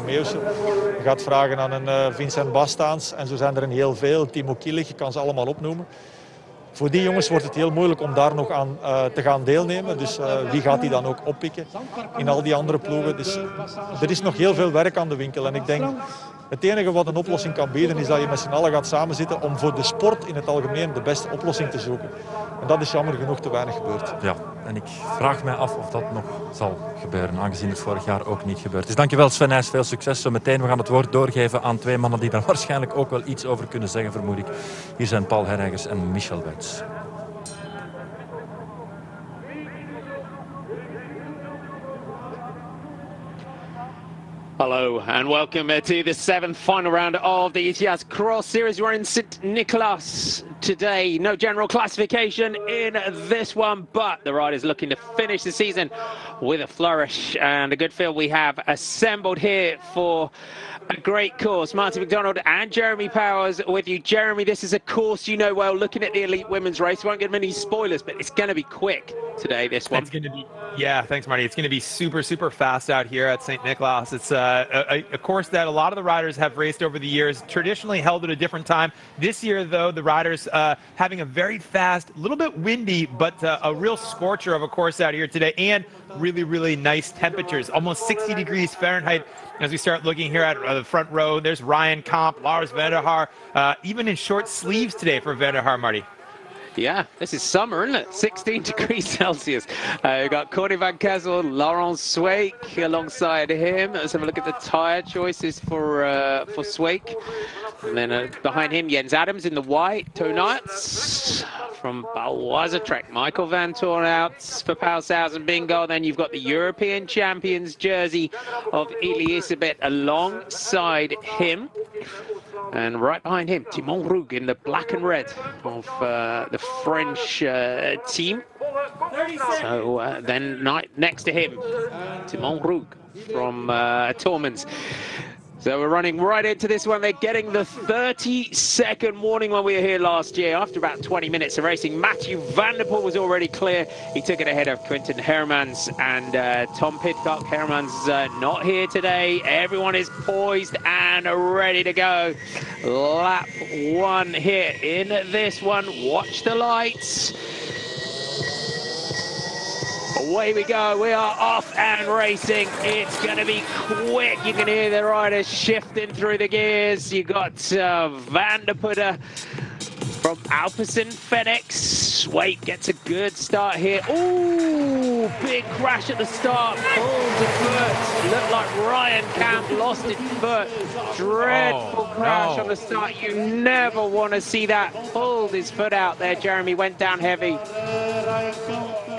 Meeuwse. Je gaat vragen aan een Vincent Bastaans en zo zijn er een heel veel. Timo Kielig, je kan ze allemaal opnoemen. Voor die jongens wordt het heel moeilijk om daar nog aan te gaan deelnemen. Dus wie gaat die dan ook oppikken in al die andere ploegen? Dus er is nog heel veel werk aan de winkel. En ik denk, het enige wat een oplossing kan bieden is dat je met z'n allen gaat samenzitten om voor de sport in het algemeen de beste oplossing te zoeken. En dat is jammer genoeg te weinig gebeurd. Ja, en ik vraag mij af of dat nog zal gebeuren, aangezien het vorig jaar ook niet gebeurd is. Dankjewel Sven Nys, veel succes zo meteen. We gaan het woord doorgeven aan twee mannen die daar waarschijnlijk ook wel iets over kunnen zeggen, vermoed ik. Hier zijn Paul Herreigers en Michel Wuits. Hello and welcome to the seventh final round of the Ethias Cross series. We're in St. Nicholas today. No general classification in this one, but the riders looking to finish the season with a flourish. And a good field we have assembled here for a great course. Martin McDonald and Jeremy Powers with you. Jeremy, this is a course you know well. Looking at the elite women's race, won't give many spoilers, but it's going to be quick today, this one. It's going to be, yeah, thanks, Marty. It's going to be super, super fast out here at St. Nicholas. It's a course that a lot of the riders have raced over the years, traditionally held at a different time. This year, though, the riders having a very fast, a little bit windy, but a real scorcher of a course out here today, and really, really nice temperatures, almost 60 degrees Fahrenheit. As we start looking here at the front row, there's Ryan Kamp, Lars van der Haar, even in short sleeves today for van der Haar, Marty. Yeah, this is summer, isn't it? 16 degrees Celsius. We've got Corny van Kessel, Laurent Sweek alongside him. Let's have a look at the tyre choices for Sweek. And then behind him, Jens Adams in the white, toe nuts. From Baloise Trek, Michael Van Toorn out for Paushausen Bingo. Then you've got the European Champions jersey of Elisabeth alongside him. And right behind him, Timon Roug in the black and red of the French team. So then next to him, Timon Roug from Tormans. So we're running right into this one. They're getting the 30-second warning when we were here last year. After about 20 minutes of racing, Matthew Van der Poel was already clear. He took it ahead of Quinten Hermans and Tom Pidcock. Hermans not here today. Everyone is poised and ready to go. Lap one here in this one. Watch the lights. Away we go, we are off and racing. It's going to be quick. You can hear the riders shifting through the gears. You got Van der Putter from Alpecin Phoenix. Wait, gets a good start here. Ooh, big crash at the start. Pulls a foot. Looked like Ryan Camp lost his foot. Dreadful crash on the start. You never want to see that. Pulled his foot out there. Jeremy went down heavy.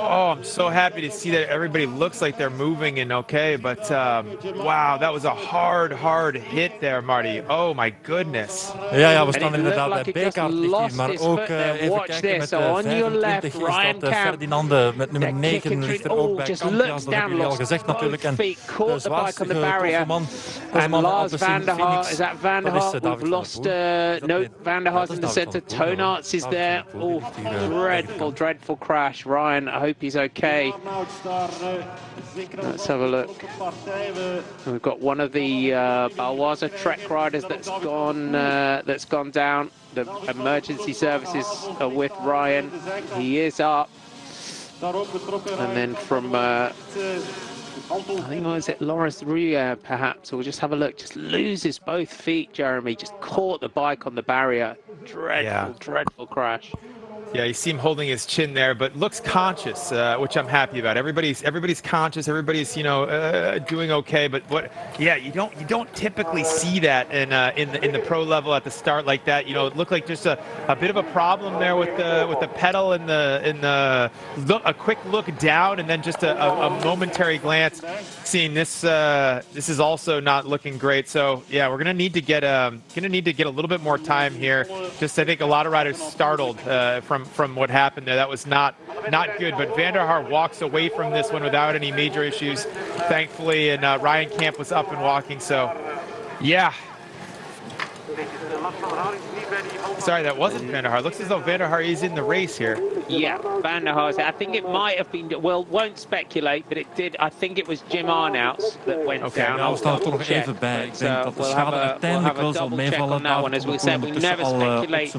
Oh, I'm so happy to see that everybody looks like they're moving and okay, but wow, that was a hard hit there, Marty. Oh my goodness. Ja, we staan inderdaad bij B-kaart, maar ook even kijken met 25 is dat Ferdinande met nummer 9 ligt er ook bij Campias. Dat hebben jullie al gezegd natuurlijk. En de zwaarste toffe man, dat is man Alpecin Phoenix. Is that Van der Haar? We've lost, no, Van der Haar's in the center. Tonarts is there. Oh, dreadful crash. Ryan, I hope he's okay. Let's have a look. We've got one of the Baloise Trek riders that's gone down. The emergency services are with Ryan. He is up. And then from I think, was it Loris Ria perhaps? We'll just have a look. Just loses both feet, Jeremy. Just caught the bike on the barrier. Dreadful crash. Yeah, you see him holding his chin there, but looks conscious, which I'm happy about. Everybody's conscious. Everybody's doing okay. But you don't typically see that in the pro level at the start like that. You know, it looked like just a bit of a problem there with the pedal and a quick look down, and then just a momentary glance. Seeing this, this is also not looking great. So yeah, we're gonna need to get a little bit more time here. Just I think a lot of riders startled from what happened there. That was not good, but Van der Haar walks away from this one without any major issues, thankfully, and Ryan Camp was up and walking, so yeah. Sorry, that wasn't Van der Haar. Looks as though Van der Haar is in the race here. Yeah, Van der Haar. I think it might have been, well, won't speculate, but it did. I think it was Jim Arnouts that went down. Nou, we staan er toch nog even bij. Ik denk dat de schade uiteindelijk wel zal meevallen. As we said, we never speculate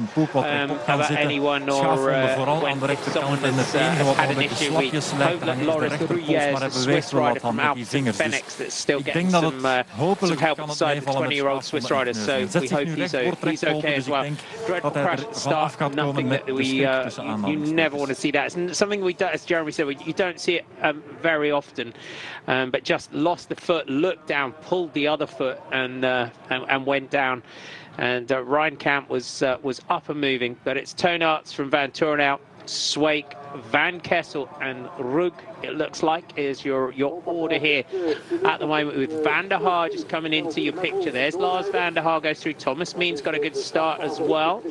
about anyone or when someone has had an issue. We hope that Loris Ruiz, the Swiss rider from Alpecin Fenix, that's still getting some help beside the 20-year-old Swiss rider. So we hope he's okay as well. Dreadful crash at the start. Nothing that you never want to see that. It's something we don't, as Jeremy said, you don't see it very often. But just lost the foot, looked down, pulled the other foot, and went down. And Ryan Camp was up and moving. But it's Tonaerts from Van Turenhout, Sweeck, Van Kessel and Rug, it looks like, is your order here at the moment, with Van der Haar just coming into your picture. There's Lars Van der Haar goes through. Thomas Mean's got a good start as well.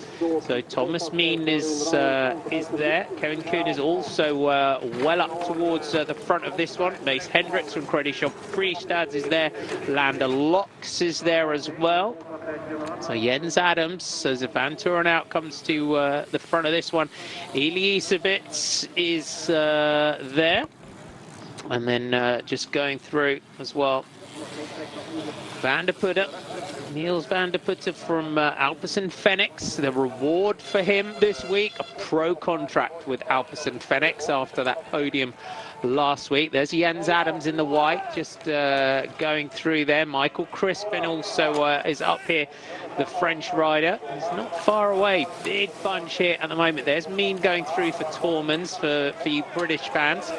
So Thomas Mean is there. Kevin Kuhn is also well up towards the front of this one. Mace Hendricks from Credit Friestads is there. Lander Locks is there as well. So Jens Adams, as Van Turenhout comes to the front of this one. Elisabeth is there. And then just going through as well, Van der Putte, Niels Van der Putte from Alpecin Fenix. The reward for him this week, a pro contract with Alpecin Fenix after that podium last week. There's Jens Adams in the white, just going through there. Michael Crispin also is up here, the French rider. He's not far away. Big bunch here at the moment. There's Mean going through for Tormans for you British fans.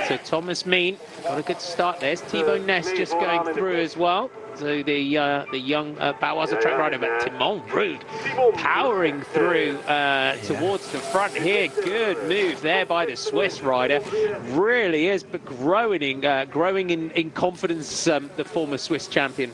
So Thomas Mean got a good start. There's Thibaut Ness just going through as well. So the young Bauhaus track rider, but Timon Rud powering through towards the front here. Good move there by the Swiss rider. Really is, but growing in confidence, the former Swiss champion.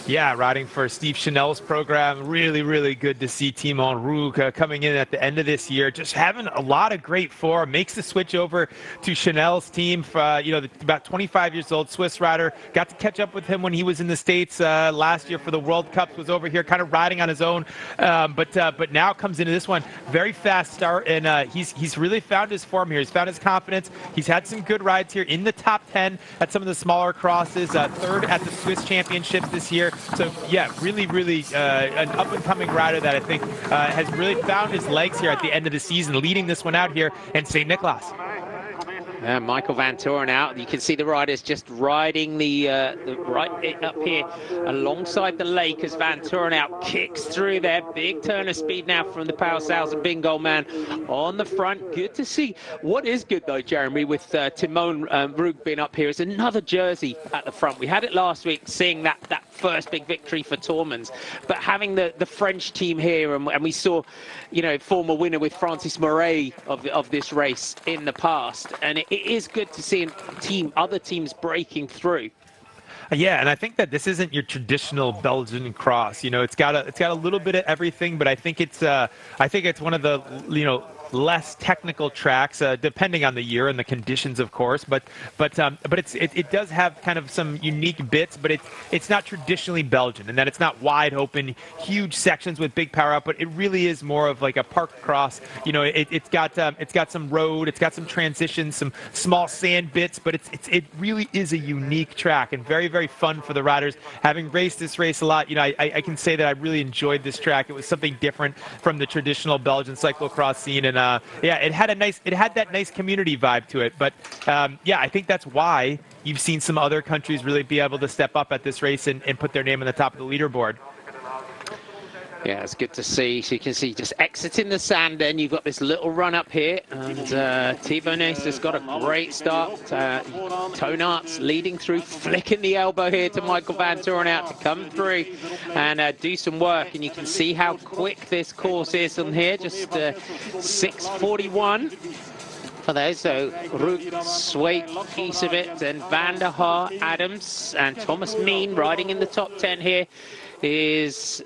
Yeah, riding for Steve Chanel's program. Really, really good to see Timon Rug coming in at the end of this year. Just having a lot of great form. Makes the switch over to Chanel's team. About 25 years old, Swiss rider. Got to catch up with him when he was in the States last year for the World Cups. Was over here kind of riding on his own. But now comes into this one. Very fast start. And he's really found his form here. He's found his confidence. He's had some good rides here in the top 10 at some of the smaller crosses. Third at the Swiss Championships this year. So, yeah, really, really an up-and-coming rider that I think has really found his legs here at the end of the season, leading this one out here in St. Nicholas. Michael Van Turenhout, you can see the riders just riding the right up here alongside the lake as Van Turenhout kicks through there. Big turn of speed now from the Power Sales and Bingo Man on the front. Good to see. What is good though, Jeremy, with Timon Rug being up here, is another jersey at the front. We had it last week, seeing that first big victory for Tormans, but having the French team here, and we saw, former winner with Francis Moret of this race in the past, and it is good to see other teams breaking through. Yeah, and I think that this isn't your traditional Belgian cross. It's got a little bit of everything, but I think it's one of the less technical tracks, depending on the year and the conditions, of course. But it does have kind of some unique bits, but it's not traditionally Belgian, and that it's not wide open, huge sections with big power output. It really is more of like a park cross. It's got some road, it's got some transitions, some small sand bits, but it really is a unique track and very, very fun for the riders. Having raced this race a lot, I can say that I really enjoyed this track. It was something different from the traditional Belgian cyclocross scene, and it had that nice community vibe to it. But I think that's why you've seen some other countries really be able to step up at this race and put their name on the top of the leaderboard. Yeah, it's good to see. So you can see just exiting the sand, then you've got this little run up here, and Thibaut Ness has got a great start. Tonaerts leading through, flicking the elbow here to Michael Van Turenhout to come through and do some work. And you can see how quick this course is on here, just 6:41. For those, so Rug, Sweeck, Elisabeth, and Van der Haar, Adams, and Thomas Mean riding in the top 10 here is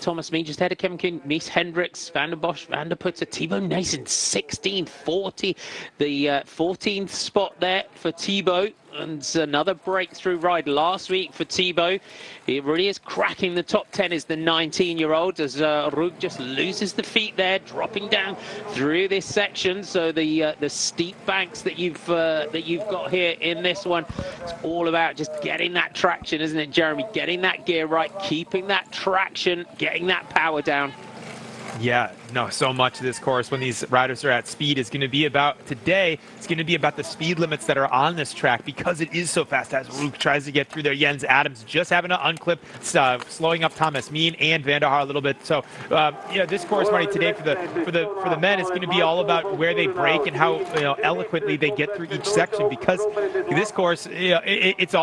Thomas Mean just ahead of Kevin Kuhn, Mies Hendricks, Van der Bosch, Van der Putte, Thibaut Ness in 16:40. The 14th spot there for Thibaut. and another breakthrough ride last week for Thibaut. He really is cracking the top 10 as the 19-year-old, as Rug just loses the feet there, dropping down through this section. So the steep banks that you've got here in this one, it's all about just getting that traction, isn't it, Jeremy? Getting that gear right, keeping that traction, getting that power down. Yeah, no, so much of this course when these riders are at speed is going to be about today. It's going to be about the speed limits that are on this track because it is so fast. As Rook tries to get through there, Jens Adams just having to unclip, slowing up Thomas Meen and Van der Haar a little bit. So, yeah, this course, Marty, today for the men is going to be all about where they break and how eloquently they get through each section. Because this course, it's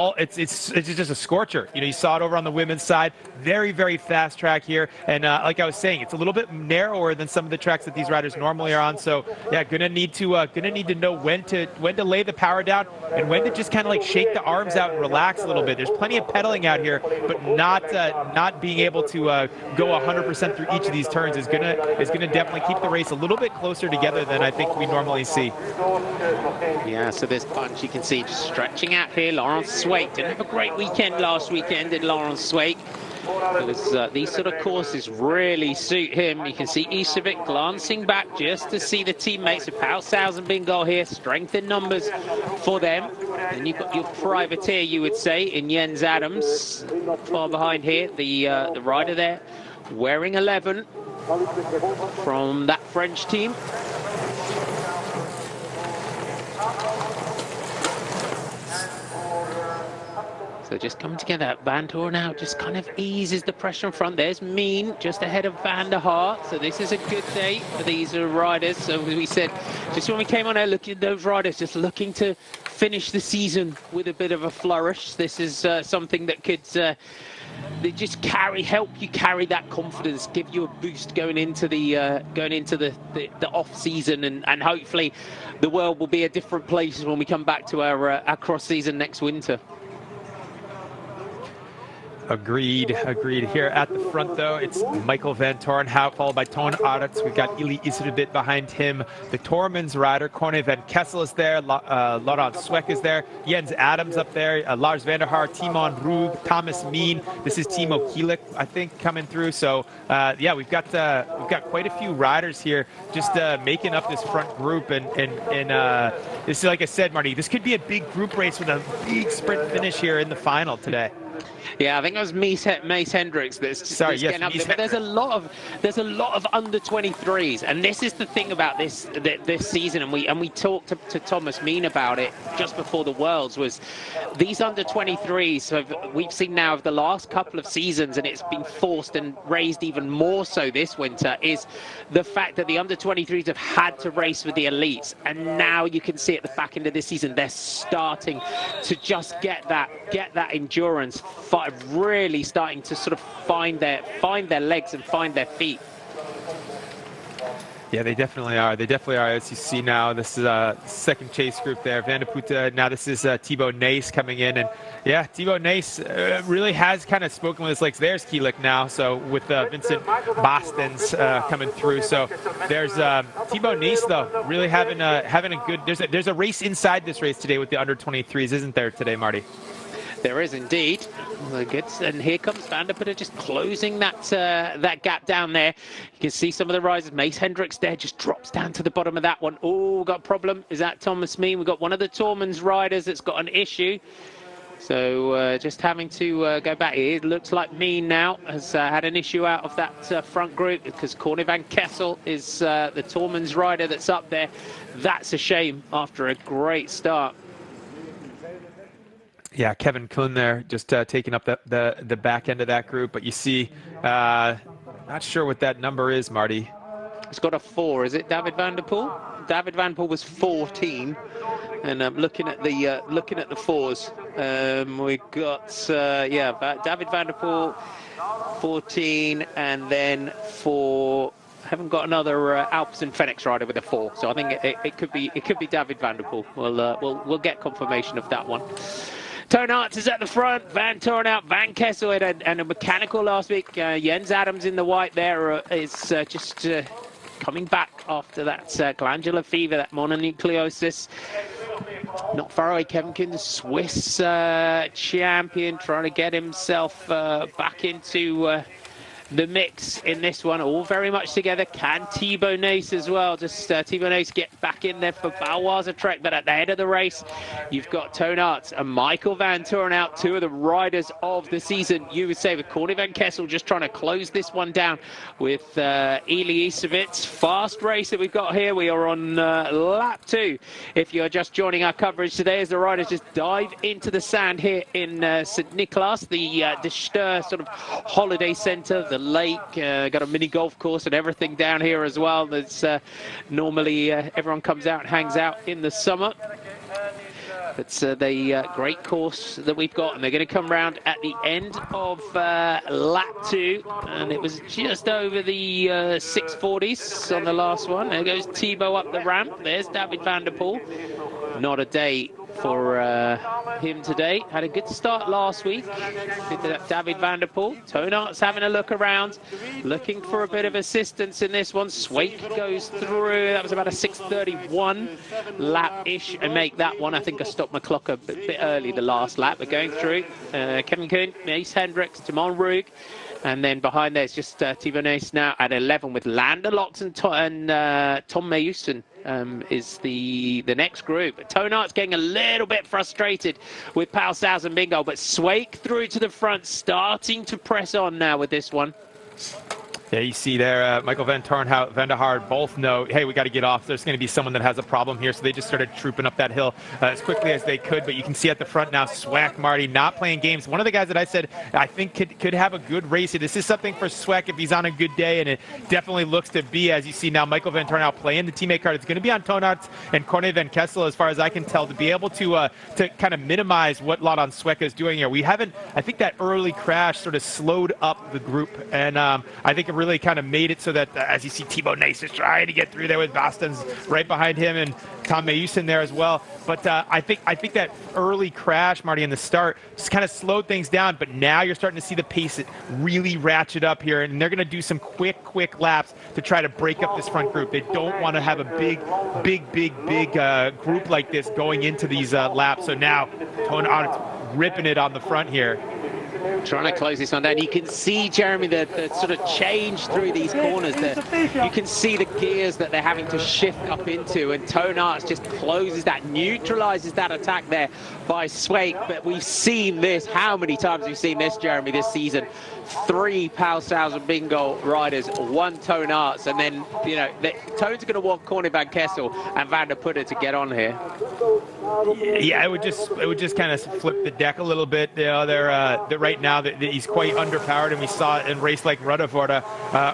just a scorcher. You saw it over on the women's side. Very, very fast track here, and like I was saying, it's a little bit narrower than some of the tracks that these riders normally are on. So yeah, gonna need to know when to lay the power down and when to just kind of like shake the arms out and relax a little bit. There's plenty of pedaling out here, but not being able to go 100% through each of these turns is gonna definitely keep the race a little bit closer together than I think we normally see. Yeah, so this bunch you can see just stretching out here. Laurent Sweik didn't have a great weekend last weekend, did Laurent Sweik? Because these sort of courses really suit him. You can see Isevik glancing back just to see the teammates of Pau Sausenbingal here. Strength in numbers for them. And you've got your privateer, you would say, in Jens Adams. Far behind here, the rider there, wearing 11 from that French team. So just coming together. Van Toor now just kind of eases the pressure in front. There's Meen just ahead of Van der Haar. So this is a good day for these riders. So we said, just when we came on there, looking at those riders, just looking to finish the season with a bit of a flourish. This is something that could they just help you carry that confidence, give you a boost going into the off season, and hopefully the world will be a different place when we come back to our cross season next winter. Agreed. Here at the front, though, it's Michael Van Torenhout, followed by Toon Arts. We've got Ili Iserbit behind him. The Tormans rider, Corne van Kessel is there. Laurent Sweik is there. Jens Adams up there. Lars van der Haar, Timon Rug, Thomas Meen. This is Timo Kielik, I think, coming through. So, yeah, we've got quite a few riders here just making up this front group. And this is, like I said, Marty, this could be a big group race with a big sprint finish here in the final today. Yeah, I think it was Mace Hendricks that's getting up there. But there's a lot of under 23s, and this is the thing about this season. And we talked to Thomas Meen about it just before the Worlds. Was these under 23s we've seen now of the last couple of seasons, and it's been forced and raised even more so this winter, is the fact that the under 23s have had to race with the elites, and now you can see at the back end of this season they're starting to just get that endurance. Really starting to sort of find their legs and find their feet. Yeah, they definitely are. As you see now, this is a second chase group there. Van der Putte, now this is Thibaut Nace coming in. And yeah, Thibaut Nace really has kind of spoken with his legs. There's Kielik now, so with Vincent Bastens coming through. So there's Thibaut Nace, though, really having a good... There's a race inside this race today with the under 23s, isn't there today, Marty? There is indeed. Good. And here comes Van der Putte just closing that gap down there. You can see some of the riders. Mace Hendricks there just drops down to the bottom of that one. Oh, got a problem. Is that Thomas Meen? We've got one of the Tormans riders that's got an issue. So just having to go back. It looks like Meen now has had an issue out of that front group, because Corne van Kessel is the Tormans rider that's up there. That's a shame after a great start. Yeah, Kevin Kuhn there, just taking up the back end of that group. But you see, not sure what that number is, Marty. It's got a 4. Is it David Van der Poel? David Van der Poel was 14, and I'm looking at the 4s. We got David Van der Poel 14, and then haven't got another Alpecin Fenix rider with a 4. So I think it could be David Van der Poel. We'll get confirmation of that one. Toon Arts is at the front, Van Torenhout, Van Kessel and a mechanical last week. Jens Adams in the white there is just coming back after that glandular fever, that mononucleosis. Not far away, Kevin Kuhn, the Swiss champion, trying to get himself back into the mix in this one. All very much together. Can Thibaut Nace as well. Just Thibaut Nace get back in there for Baloise Trek. But at the head of the race, you've got Toon Aerts and Michael Van Toren out, two of the riders of the season, you would say, with Corny van Kessel just trying to close this one down with Eli Isevits. Fast race that we've got here. We are on lap 2. If you're just joining our coverage today, as the riders just dive into the sand here in St. Nicholas, the De Steur sort of holiday centre, the lake, got a mini golf course and everything down here as well. That's normally everyone comes out and hangs out in the summer. It's the great course that we've got, and they're going to come round at the end of lap 2, and it was just over the 640s on the last one. There goes Thibaut up the ramp. There's David van der Poel. Not a day for him today. Had a good start last week with David van der Poel. Toon Aerts having a look around, looking for a bit of assistance in this one. Sweeck goes through. That was about a 6:31 lap-ish, and make that one. I think I stopped my clock a bit early the last lap, but going through. Kevin Kuhn, Mace Hendricks, Timon Roeg. And then behind there, it's just Thibaut Nace now at 11 with Lander Locks and Tom Mayusen is the next group. Toon Aerts getting a little bit frustrated with Pauwels Bingo, but Sweeck through to the front, starting to press on now with this one. Yeah, you see there, Michael Van Toren, Van der Haar both know, hey, we got to get off. There's going to be someone that has a problem here. So they just started trooping up that hill as quickly as they could. But you can see at the front now, Sweeck, Marty, not playing games. One of the guys that I said I think could have a good race. This is something for Sweeck if he's on a good day, and it definitely looks to be, as you see now, Michael Van Toren now playing the teammate card. It's going to be on Toon Aerts and Corny van Kessel, as far as I can tell, to be able to kind of minimize what Laurens Sweeck is doing here. We haven't, I think that early crash sort of slowed up the group, and I think it really kind of made it so that, as you see, Thibaut Nace is trying to get through there with Bastens right behind him and Tom Mayusen there as well. But I think that early crash, Marty, in the start just kind of slowed things down. But now you're starting to see the pace really ratchet up here, and they're going to do some quick laps to try to break up this front group. They don't want to have a big group like this going into these laps. So now Toon Aerts ripping it on the front here. Trying to close this one down. You can see, Jeremy, the sort of change through these corners. You can see the gears that they're having to shift up into, and Toon Aerts just closes that, neutralizes that attack there by Sweeck. But we've seen this, how many times we've seen this, Jeremy, this season? 3 Pauwels Bingo riders, 1 Toon Aerts, and then, you know, Toon's going to want Corny van Kessel and Van der Poel to get on here. Yeah, it would just kind of flip the deck a little bit. You know, they're right now that he's quite underpowered, and we saw it in a race like Ruddervoorde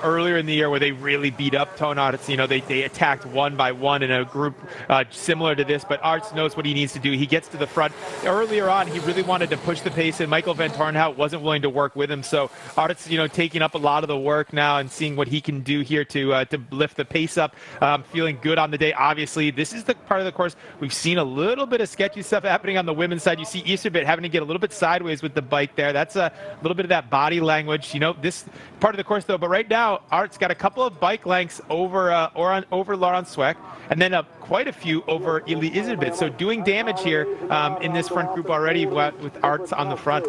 earlier in the year where they really beat up Toon Aerts. You know, they attacked one by one in a group similar to this, but Aerts knows what he needs to do. He gets to the front. Earlier on, he really wanted to push the pace, and Michael Van Toren wasn't willing to work with him. So Aerts, you know, taking up a lot of the work now and seeing what he can do here to lift the pace up. Feeling good on the day. Obviously, this is the part of the course we've seen a little bit of sketchy stuff happening on the women's side. You see Isevits having to get a little bit sideways with the bike there. That's a little bit of that body language, you know, this part of the course though. But right now, Aerts got a couple of bike lengths over Laurens Sweeck, and then quite a few over Eli Isevits. So doing damage here in this front group already with Aerts on the front.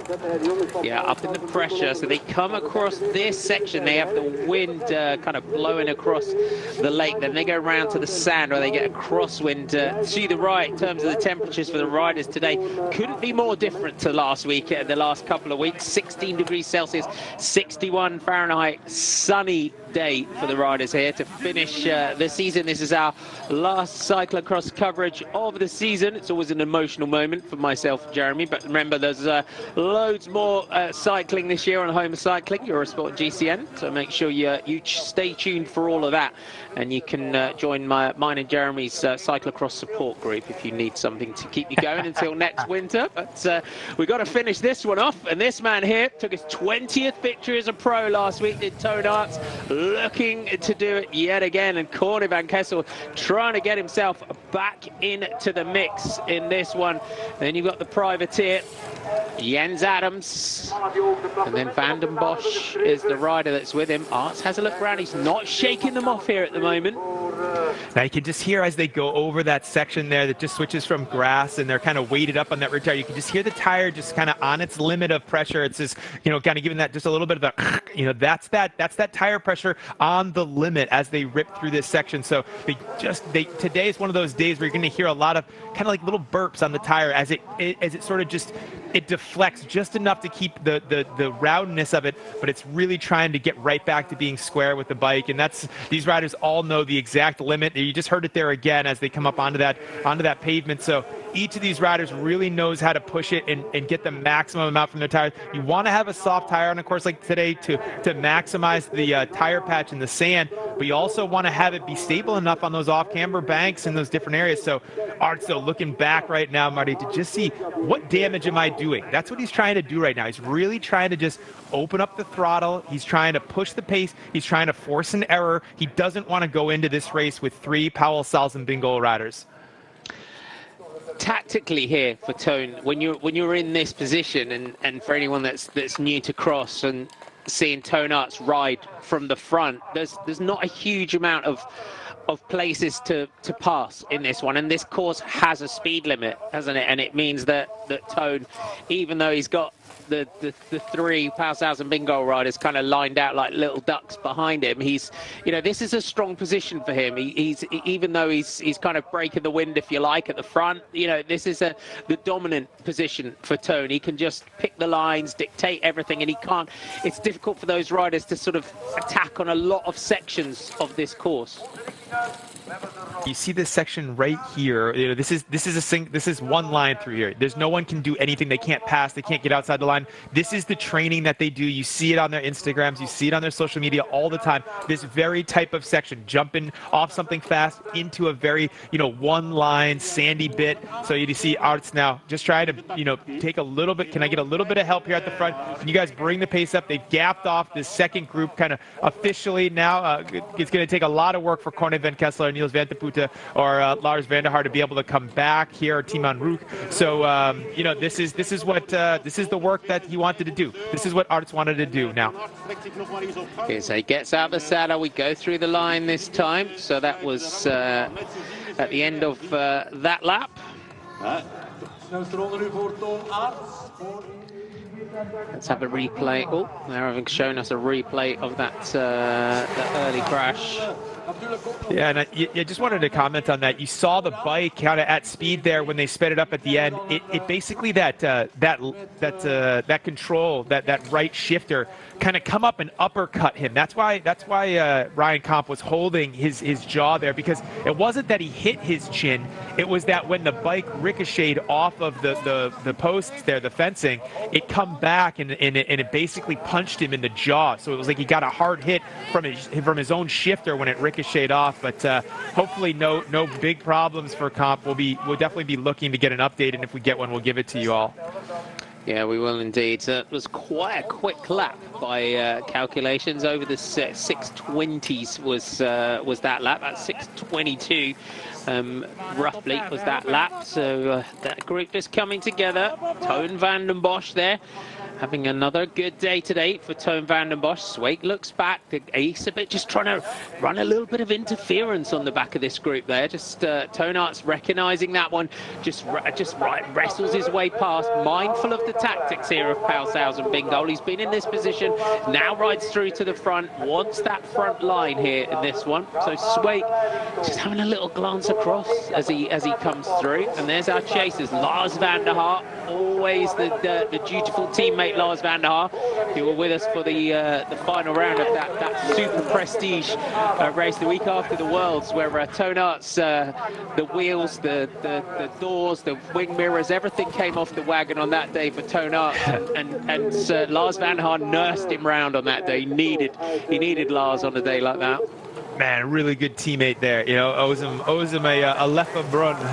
Yeah, up in the pressure. So they come across this section. They have the wind kind of blowing across the lake. Then they go around to the sand, or they get a crosswind to the right. In terms of the temperatures for the riders today, couldn't be more different to last week, the last couple of weeks. 16 degrees Celsius, 61 Fahrenheit, sunny day for the riders here to finish the season. This is our last cyclocross coverage of the season. It's always an emotional moment for myself, Jeremy, but remember there's loads more cycling this year on Home of Cycling, Eurosport GCN, so make sure you stay tuned for all of that, and you can join mine and Jeremy's cyclocross support group if you need something to keep you going until next winter. But we've got to finish this one off, and this man here took his 20th victory as a pro last week, did Toon Aerts, looking to do it yet again, and Corny van Kessel trying to get himself back into the mix in this one. Then you've got the privateer, Jens Adams, and then Van den Bosch is the rider that's with him. Aerts has a look around. He's not shaking them off here at the moment. Now you can just hear as they go over that section there that just switches from grass, and they're kind of weighted up on that rear tire. You can just hear the tire just kind of on its limit of pressure. It's just, you know, kind of giving that just a little bit of a, you know, that's that tire pressure on the limit as they rip through this section. So today is one of those days where you're going to hear a lot of kind of like little burps on the tire as it sort of just, it deflects just enough to keep the roundness of it, but it's really trying to get right back to being square with the bike. And these riders all know the exact limit. You just heard it there again as they come up onto that pavement. So each of these riders really knows how to push it and get the maximum amount from their tires. You want to have a soft tire on a course like today to maximize the tire patch in the sand, but you also want to have it be stable enough on those off-camber banks in those different areas. So Art's though looking back right now, Marty, to just see what damage am I doing. That's what he's trying to do right now. He's really trying to just open up the throttle. He's trying to push the pace. He's trying to force an error. He doesn't want to go into this race with 3 Powell, Sals, and Bingo riders. Tactically here for Tone, when you're in this position, and for anyone that's new to cross and seeing Tone Arts ride from the front, there's not a huge amount of places to pass in this one, and this course has a speed limit, hasn't it? And it means that Tone, even though he's got the 3 Powell, Sals, and Bingo riders kind of lined out like little ducks behind him, he's, you know, this is a strong position for him. He's even though he's kind of breaking the wind, if you like, at the front, you know, this is the dominant position for Tone. He can just pick the lines, dictate everything, and he can't. It's difficult for those riders to sort of attack on a lot of sections of this course. You see this section right here. You know, this is one line through here. There's no one can do anything. They can't pass. They can't get outside the line. This is the training that they do. You see it on their Instagrams. You see it on their social media all the time. This very type of section, jumping off something fast into a very, you know, one line sandy bit. So you see Arts now just trying to, you know, take a little bit. Can I get a little bit of help here at the front? Can you guys bring the pace up? They've gapped off this second group kind of officially now. It's going to take a lot of work for Corne van Kessler, Niels van de Putte, or Lars van der Haar to be able to come back here, Timon Rook. So you know, this is the work that he wanted to do. This is what Arts wanted to do now. Okay, so he gets out the saddle. We go through the line this time. So that was at the end of that lap. Let's have a replay. Oh, they're having shown us a replay of that early crash. Yeah, and I just wanted to comment on that. You saw the bike kind of at speed there when they sped it up at the end. It basically that control, that right shifter, kind of come up and uppercut him. That's why Ryan Comp was holding his jaw there, because it wasn't that he hit his chin. It was that when the bike ricocheted off of the posts there, the fencing, it come back and it basically punched him in the jaw. So it was like he got a hard hit from his own shifter when it ricocheted off. But hopefully no big problems for Comp. We'll definitely be looking to get an update, and if we get one, we'll give it to you all. Yeah, we will indeed. It was quite a quick lap by calculations. Over the 6:20s was that lap. At 6:22 roughly was that lap. So that group is coming together. Toon van den Bosch there, having another good day today for Toon van den Bosch. Swake looks back. Ace a bit, just trying to run a little bit of interference on the back of this group there. Just Toon Arts recognizing that one, just wrestles his way past, mindful of the tactics here of Powell, Sals, and Bingo. He's been in this position, now rides through to the front, wants that front line here in this one. So Swake just having a little glance across as he comes through, and there's our chasers. Lars van der Haar, always the dutiful teammate Lars van der Haar, who were with us for the final round of that super prestige race the week after the Worlds, where Toon Arts, the wheels, the doors, the wing mirrors, everything came off the wagon on that day for Toon Arts, and Lars van der Haar nursed him round on that day. He needed Lars on a day like that. Man, really good teammate there. You know, owes him a Leffe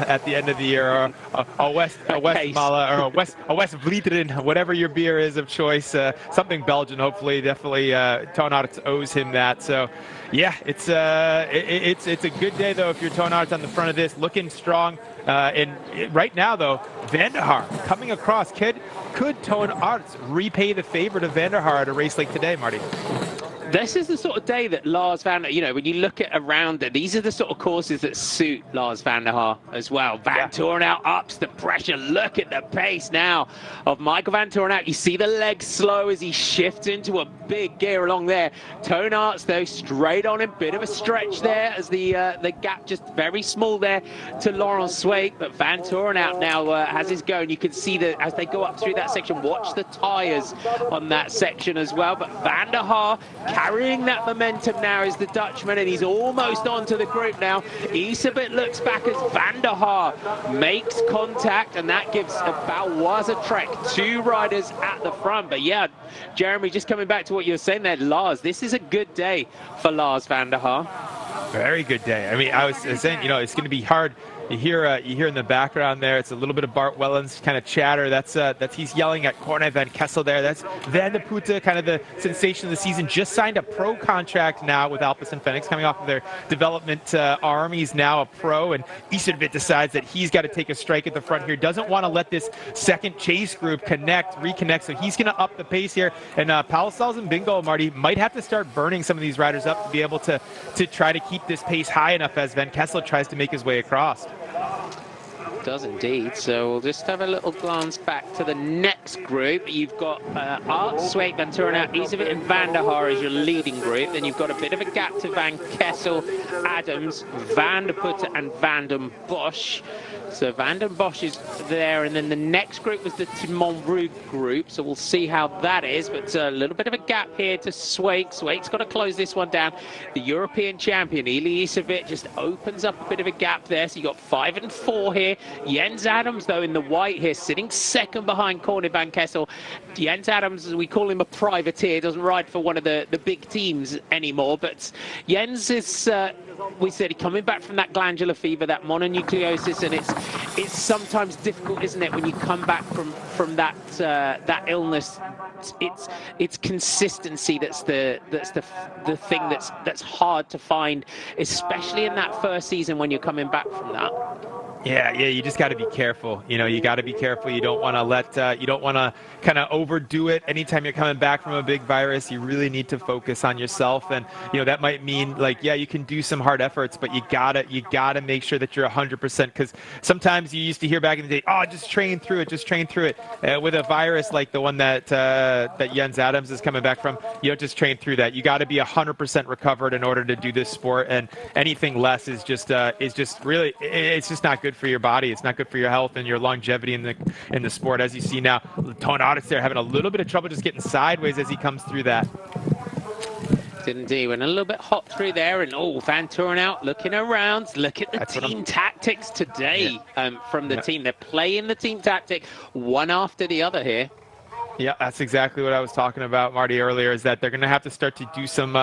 at the end of the year, or a West Mala, or a West Vlieteren, whatever your beer is of choice. Something Belgian, hopefully. Definitely, Toon Arts owes him that. So, yeah, it's a good day though if you're Toon Arts on the front of this, looking strong. And right now though, van der Haar coming across. Could Toon Arts repay the favor to van der Haar at a race like today, Marty? This is the sort of day that Lars van der, you know, when you look at around it, these are the sort of courses that suit Lars van der Haar as well. Van Torenhout ups the pressure. Look at the pace now of Michael Van Torenhout. You see the legs slow as he shifts into a big gear along there. Toon Aerts, though, straight on him. Bit of a stretch there as the gap just very small there to Laurent Sweeck. But Van Torenhout now has his go. And you can see that as they go up through that section, watch the tyres on that section as well. But Van der Haar carrying that momentum now is the Dutchman, and he's almost onto the group now. Isabit looks back as Van der Haar makes contact, and that gives Baloise Trek 2 riders at the front. But yeah, Jeremy, just coming back to what you were saying there, Lars, this is a good day for Lars van der Haar. Very good day. I mean, I was saying, you know, it's going to be hard. You hear in the background there, it's a little bit of Bart Wellens kind of chatter. That's he's yelling at Corne van Kessel there. That's Van de Putte, kind of the sensation of the season. Just signed a pro contract now with Alpes and Phoenix, coming off of their development arm. He's now a pro, and Iservit decides that he's got to take a strike at the front here. Doesn't want to let this second chase group reconnect. So he's going to up the pace here. And Palsalz Bingo, Marty, might have to start burning some of these riders up to be able to try to keep this pace high enough as Van Kessel tries to make his way across. Does indeed. So we'll just have a little glance back to the next group. You've got Aerts, Sweeck, Van Torenhout, Isavit and Van der Haar as your leading group. Then you've got a bit of a gap to Van Kessel, Adams, Van der Putte and Van den Bosch. So Van den Bosch is there, and then the next group was the Timon Rug group, so we'll see how that is. But a little bit of a gap here to Sweeck. Sweeck's got to close this one down. The European champion, Eli Iservit, just opens up a bit of a gap there. So you got 5 and 4 here. Jens Adams, though, in the white here, sitting second behind Corne van Kessel. Jens Adams, as we call him, a privateer, doesn't ride for one of the big teams anymore. But Jens is... we said coming back from that glandular fever, that mononucleosis, and it's sometimes difficult, isn't it, when you come back from that that illness. It's consistency that's the thing that's hard to find, especially in that first season when you're coming back from that. Yeah, you just got to be careful. You know, you got to be careful. You don't want to you don't want to kind of overdo it. Anytime you're coming back from a big virus, you really need to focus on yourself. And, you know, that might mean, like, yeah, you can do some hard efforts, but you gotta make sure that you're 100%. Because sometimes you used to hear back in the day, oh, just train through it. With a virus like the one that Jens Adams is coming back from, you don't just train through that. You got to be 100% recovered in order to do this sport. And anything less is just really, it's just not good for your body. It's not good for your health and your longevity in the sport. As you see now, Toon Aerts there having a little bit of trouble just getting sideways as he comes through that. Indeed, went a little bit hot through there, and Van Torenhout looking around. Look at the team tactics today from the team. They're playing the team tactic one after the other here. Yeah, that's exactly what I was talking about, Marty, earlier, is that they're going to have to start to do some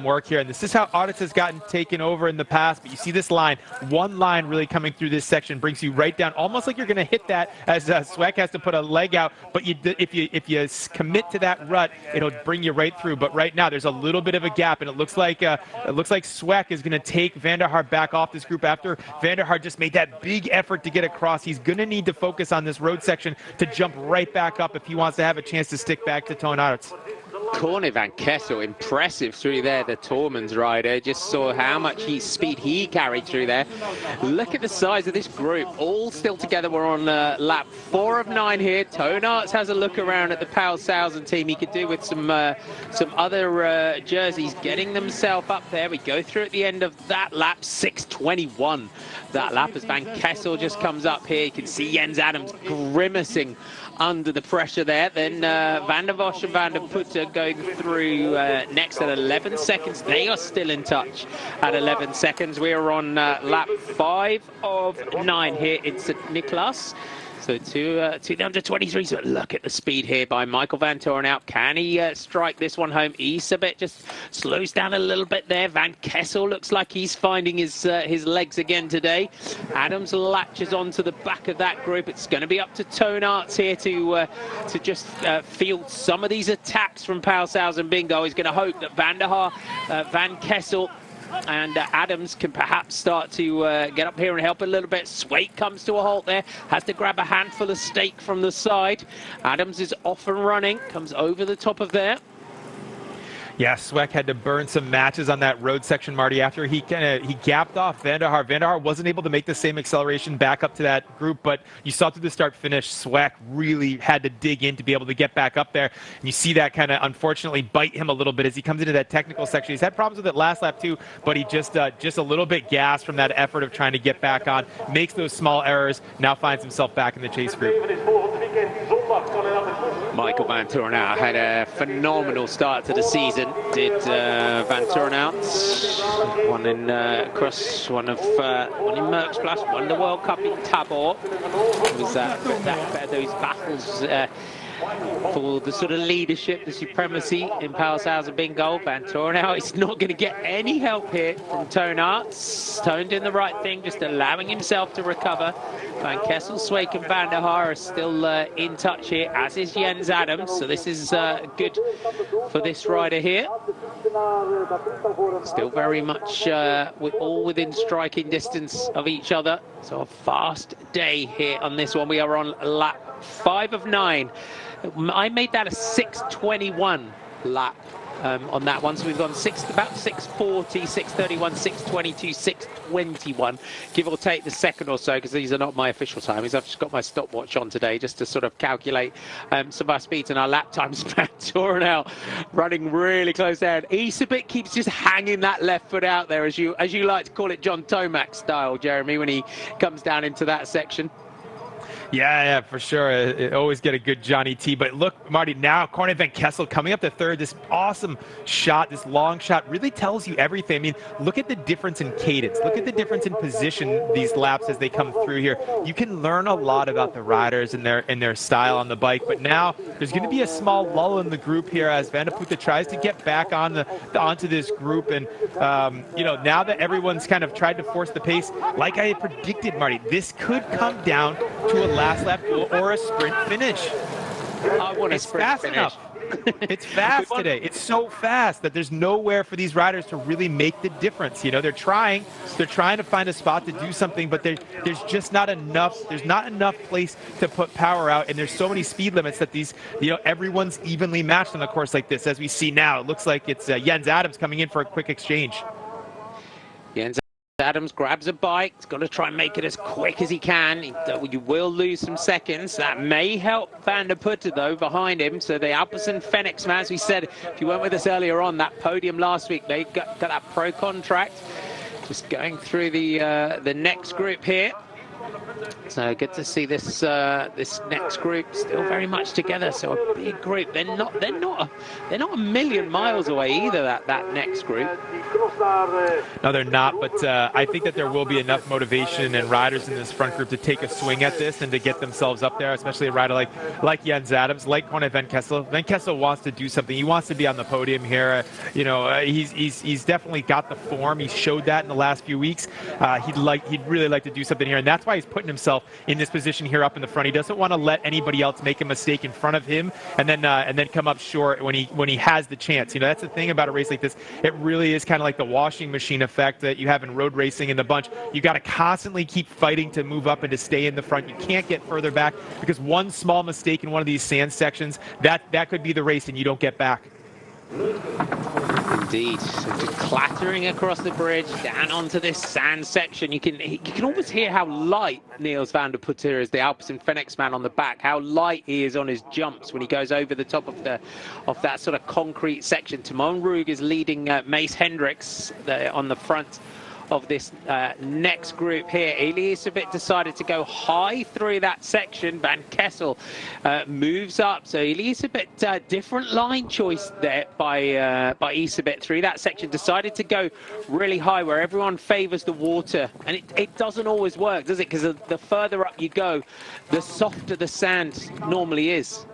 work here. And this is how Aerts has gotten taken over in the past. But you see this line, one line really coming through this section brings you right down, almost like you're going to hit that as Sweeck has to put a leg out. But if you commit to that rut, it'll bring you right through. But right now, there's a little bit of a gap, and it looks like Sweeck is going to take Van der Haar back off this group after Van der Haar just made that big effort to get across. He's going to need to focus on this road section to jump right back up if he wants to have a chance to stick back to Toon Aerts. Corne van Kessel, impressive through there, the Tormans rider. Just saw how much speed he carried through there. Look at the size of this group, all still together. We're on lap 4 of 9 here. Toon Aerts has a look around at the Palshausen team. He could do with some other jerseys, getting themselves up there. We go through at the end of that lap, 6:21. That lap as Van Kessel just comes up here. You can see Jens Adams grimacing under the pressure there. Then Van der Bosch and Van der Putte going through next at 11 seconds. They are still in touch at 11 seconds. We are on lap 5 of 9 here in St. Nicholas. So to the under 23s, but look at the speed here by Michael Van Torenhout. Can he strike this one home? Iservit just slows down a little bit there. Van Kessel looks like he's finding his legs again today. Adams latches onto the back of that group. It's going to be up to Toon Aerts here to just field some of these attacks from Palshausen Bingo. He's going to hope that Van der Haar, Van Kessel and Adams can perhaps start to get up here and help a little bit. Sweeck comes to a halt there, has to grab a handful of steak from the side. Adams is off and running, comes over the top of there. Yeah, Sweck had to burn some matches on that road section, Marty, after he gapped off Van der Haar. Van der Haar wasn't able to make the same acceleration back up to that group, but you saw through the start-finish, Sweck really had to dig in to be able to get back up there. And you see that kind of unfortunately bite him a little bit as he comes into that technical section. He's had problems with it last lap too, but he just a little bit gassed from that effort of trying to get back on, makes those small errors, now finds himself back in the chase group. Michael Van Torenhout had a phenomenal start to the season. Did Van Torenhout, one in Cross, one in Merckx, won the World Cup in Tabor. It was those battles for the sort of leadership, the supremacy in Paalshausen Bingo. Van Torenhout is not going to get any help here from Toon Aerts. Toon doing the right thing, just allowing himself to recover. Van Kessel, Sweek and Van der Haar are still in touch here, as is Jens Adams. So this is good for this rider here. Still very much all within striking distance of each other. So a fast day here on this one. We are on lap 5 of 9. I made that a 6:21 lap on that one. So we've gone about 6:40, 6:31, 6:22, 6:21, give or take the second or so, because these are not my official timings. I've just got my stopwatch on today just to sort of calculate some of our speeds and our lap times. Torenhout running really close there. And Iserbyt keeps just hanging that left foot out there, as you like to call it, John Tomac style, Jeremy, when he comes down into that section. Yeah, for sure. Always get a good Johnny T. But look, Marty, now Corne van Kessel coming up to third. This awesome shot, this long shot, really tells you everything. I mean, look at the difference in cadence. Look at the difference in position these laps as they come through here. You can learn a lot about the riders and their style on the bike. But now there's going to be a small lull in the group here as Van der Putte tries to get back onto this group. And now that everyone's kind of tried to force the pace, like I had predicted, Marty, this could come down to a last lap or a sprint finish. I want a sprint finish. Enough. It's fast today. It's so fast that there's nowhere for these riders to really make the difference. You know, they're trying to find a spot to do something, but there's just not enough. There's not enough place to put power out, and there's so many speed limits that everyone's evenly matched on a course like this. As we see now, it looks like it's Jens Adams coming in for a quick exchange. Jens Adams grabs a bike. He's got to try and make it as quick as he can. You will lose some seconds. That may help Van der Putte, though, behind him. So the Alpecin Fenix man, as we said, if you weren't with us earlier on, that podium last week, they got that pro contract. Just going through the next group here. So good to see this this next group still very much together. So a big group. They're not a million miles away either. That next group. No, they're not. But I think that there will be enough motivation and riders in this front group to take a swing at this and to get themselves up there. Especially a rider like Jens Adams, like Corne van Kessel. Van Kessel wants to do something. He wants to be on the podium here. He's definitely got the form. He showed that in the last few weeks. He'd really like to do something here, and that's why he's putting himself in this position here up in the front. He doesn't want to let anybody else make a mistake in front of him and then come up short when he has the chance. You know, that's the thing about a race like this. It really is kind of like the washing machine effect that you have in road racing in the bunch. You got to constantly keep fighting to move up and to stay in the front. You can't get further back because one small mistake in one of these sand sections, that could be the race and you don't get back. Indeed. So just clattering across the bridge down onto this sand section. You can almost hear how light Niels van der Putte is, the Alpecin Fenix man on the back, how light he is on his jumps when he goes over the top of that sort of concrete section. Timon Roeg is leading Mace Hendricks on the front of this next group here. Iserbyt decided to go high through that section. Van Kessel moves up. So Iserbyt, different line choice there by Iserbyt through that section. Decided to go really high where everyone favors the water. And it doesn't always work, does it? Because the further up you go, the softer the sand normally is.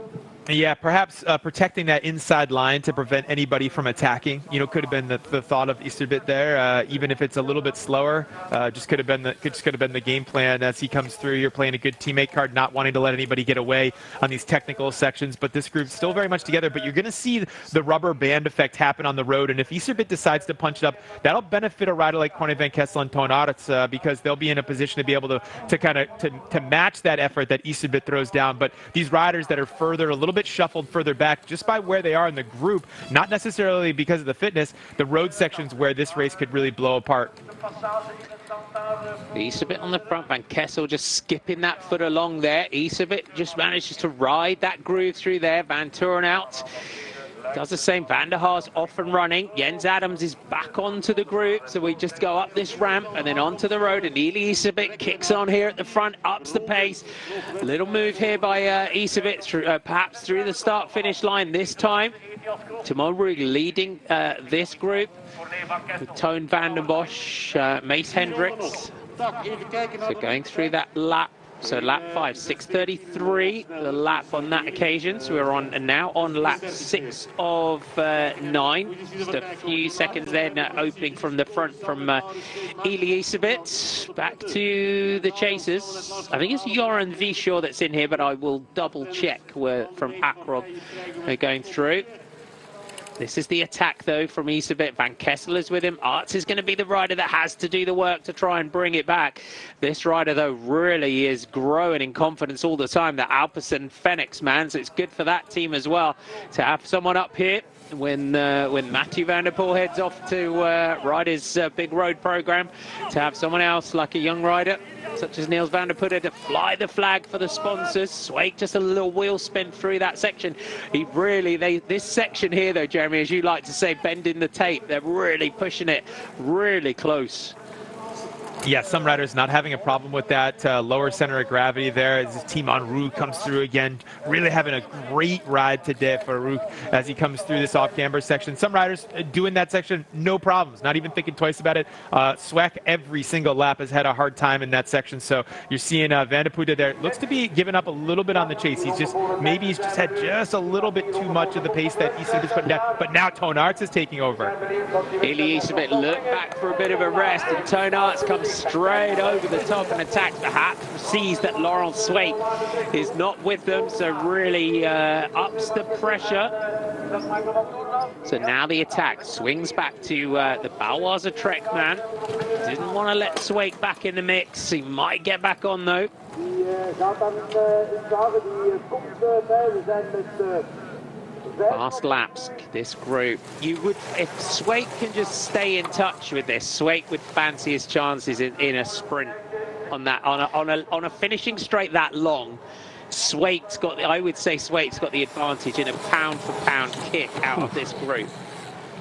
Yeah, perhaps protecting that inside line to prevent anybody from attacking. You know, could have been the thought of Iserbyt there. Even if it's a little bit slower, just could have been the game plan as he comes through. You're playing a good teammate card, not wanting to let anybody get away on these technical sections. But this group's still very much together. But you're going to see the rubber band effect happen on the road. And if Iserbyt decides to punch it up, that'll benefit a rider like Corne van Kessel and Toon Aerts because they'll be in a position to be able to match that effort that Iserbyt throws down. But these riders that are further, a little bit shuffled further back just by where they are in the group, not necessarily because of the fitness. The road sections where this race could really blow apart. Isabit on the front, Van Kessel just skipping that foot along there. Isabit just manages to ride that groove through there. Van Turen out. Does the same. Van der Haar's off and running. Jens Adams is back onto the group. So we just go up this ramp and then onto the road. And Eli Isabit kicks on here at the front, ups the pace. A little move here by Isabit, perhaps through the start-finish line this time. Timon Rug leading this group. With Toon van den Bosch, Mace Hendricks. So going through that lap. So lap 5, 6:33, the lap on that occasion. So we're on now on lap 6 of 9. Just a few seconds there, opening from the front from Eli Isabit. Back to the chasers. I think it's Joran Vishaw that's in here, but I will double check from Akrog going through. This is the attack, though, from Isabit. Van Kessel is with him. Arts is going to be the rider that has to do the work to try and bring it back. This rider, though, really is growing in confidence all the time. The Alpecin Phoenix, man. So it's good for that team as well to have someone up here when Matthew van der Poel heads off to ride his big road program, to have someone else like a young rider such as Niels van der Putte to fly the flag for the sponsors. Sweeck just a little wheel spin through that section. This section here, though, Jeremy, as you like to say, bending the tape, they're really pushing it really close. Yeah, some riders not having a problem with that lower center of gravity there as his team on Roux comes through again. Really having a great ride today for Roux as he comes through this off-camber section. Some riders doing that section, no problems, not even thinking twice about it. Sweeck every single lap has had a hard time in that section. So you're seeing Van der Putte there. Looks to be giving up a little bit on the chase. He's just had just a little bit too much of the pace that Isabit is putting down. But now Toon Aerts is taking over. Eli Isabit look back for a bit of a rest, and Toon Aerts comes straight over the top and attacks, perhaps sees that Laurent Sweeck is not with them, so really ups the pressure. So now the attack swings back to the Baloise Trek man. Didn't want to let Sweeck back in the mix. He might get back on, though. Fast laps, this group. You would, if Sweeck can just stay in touch with this, Sweeck would fancy his chances in a sprint on a finishing straight that long. Sweeck's got, I would say Sweeck's got the advantage in a pound for pound kick out of this group.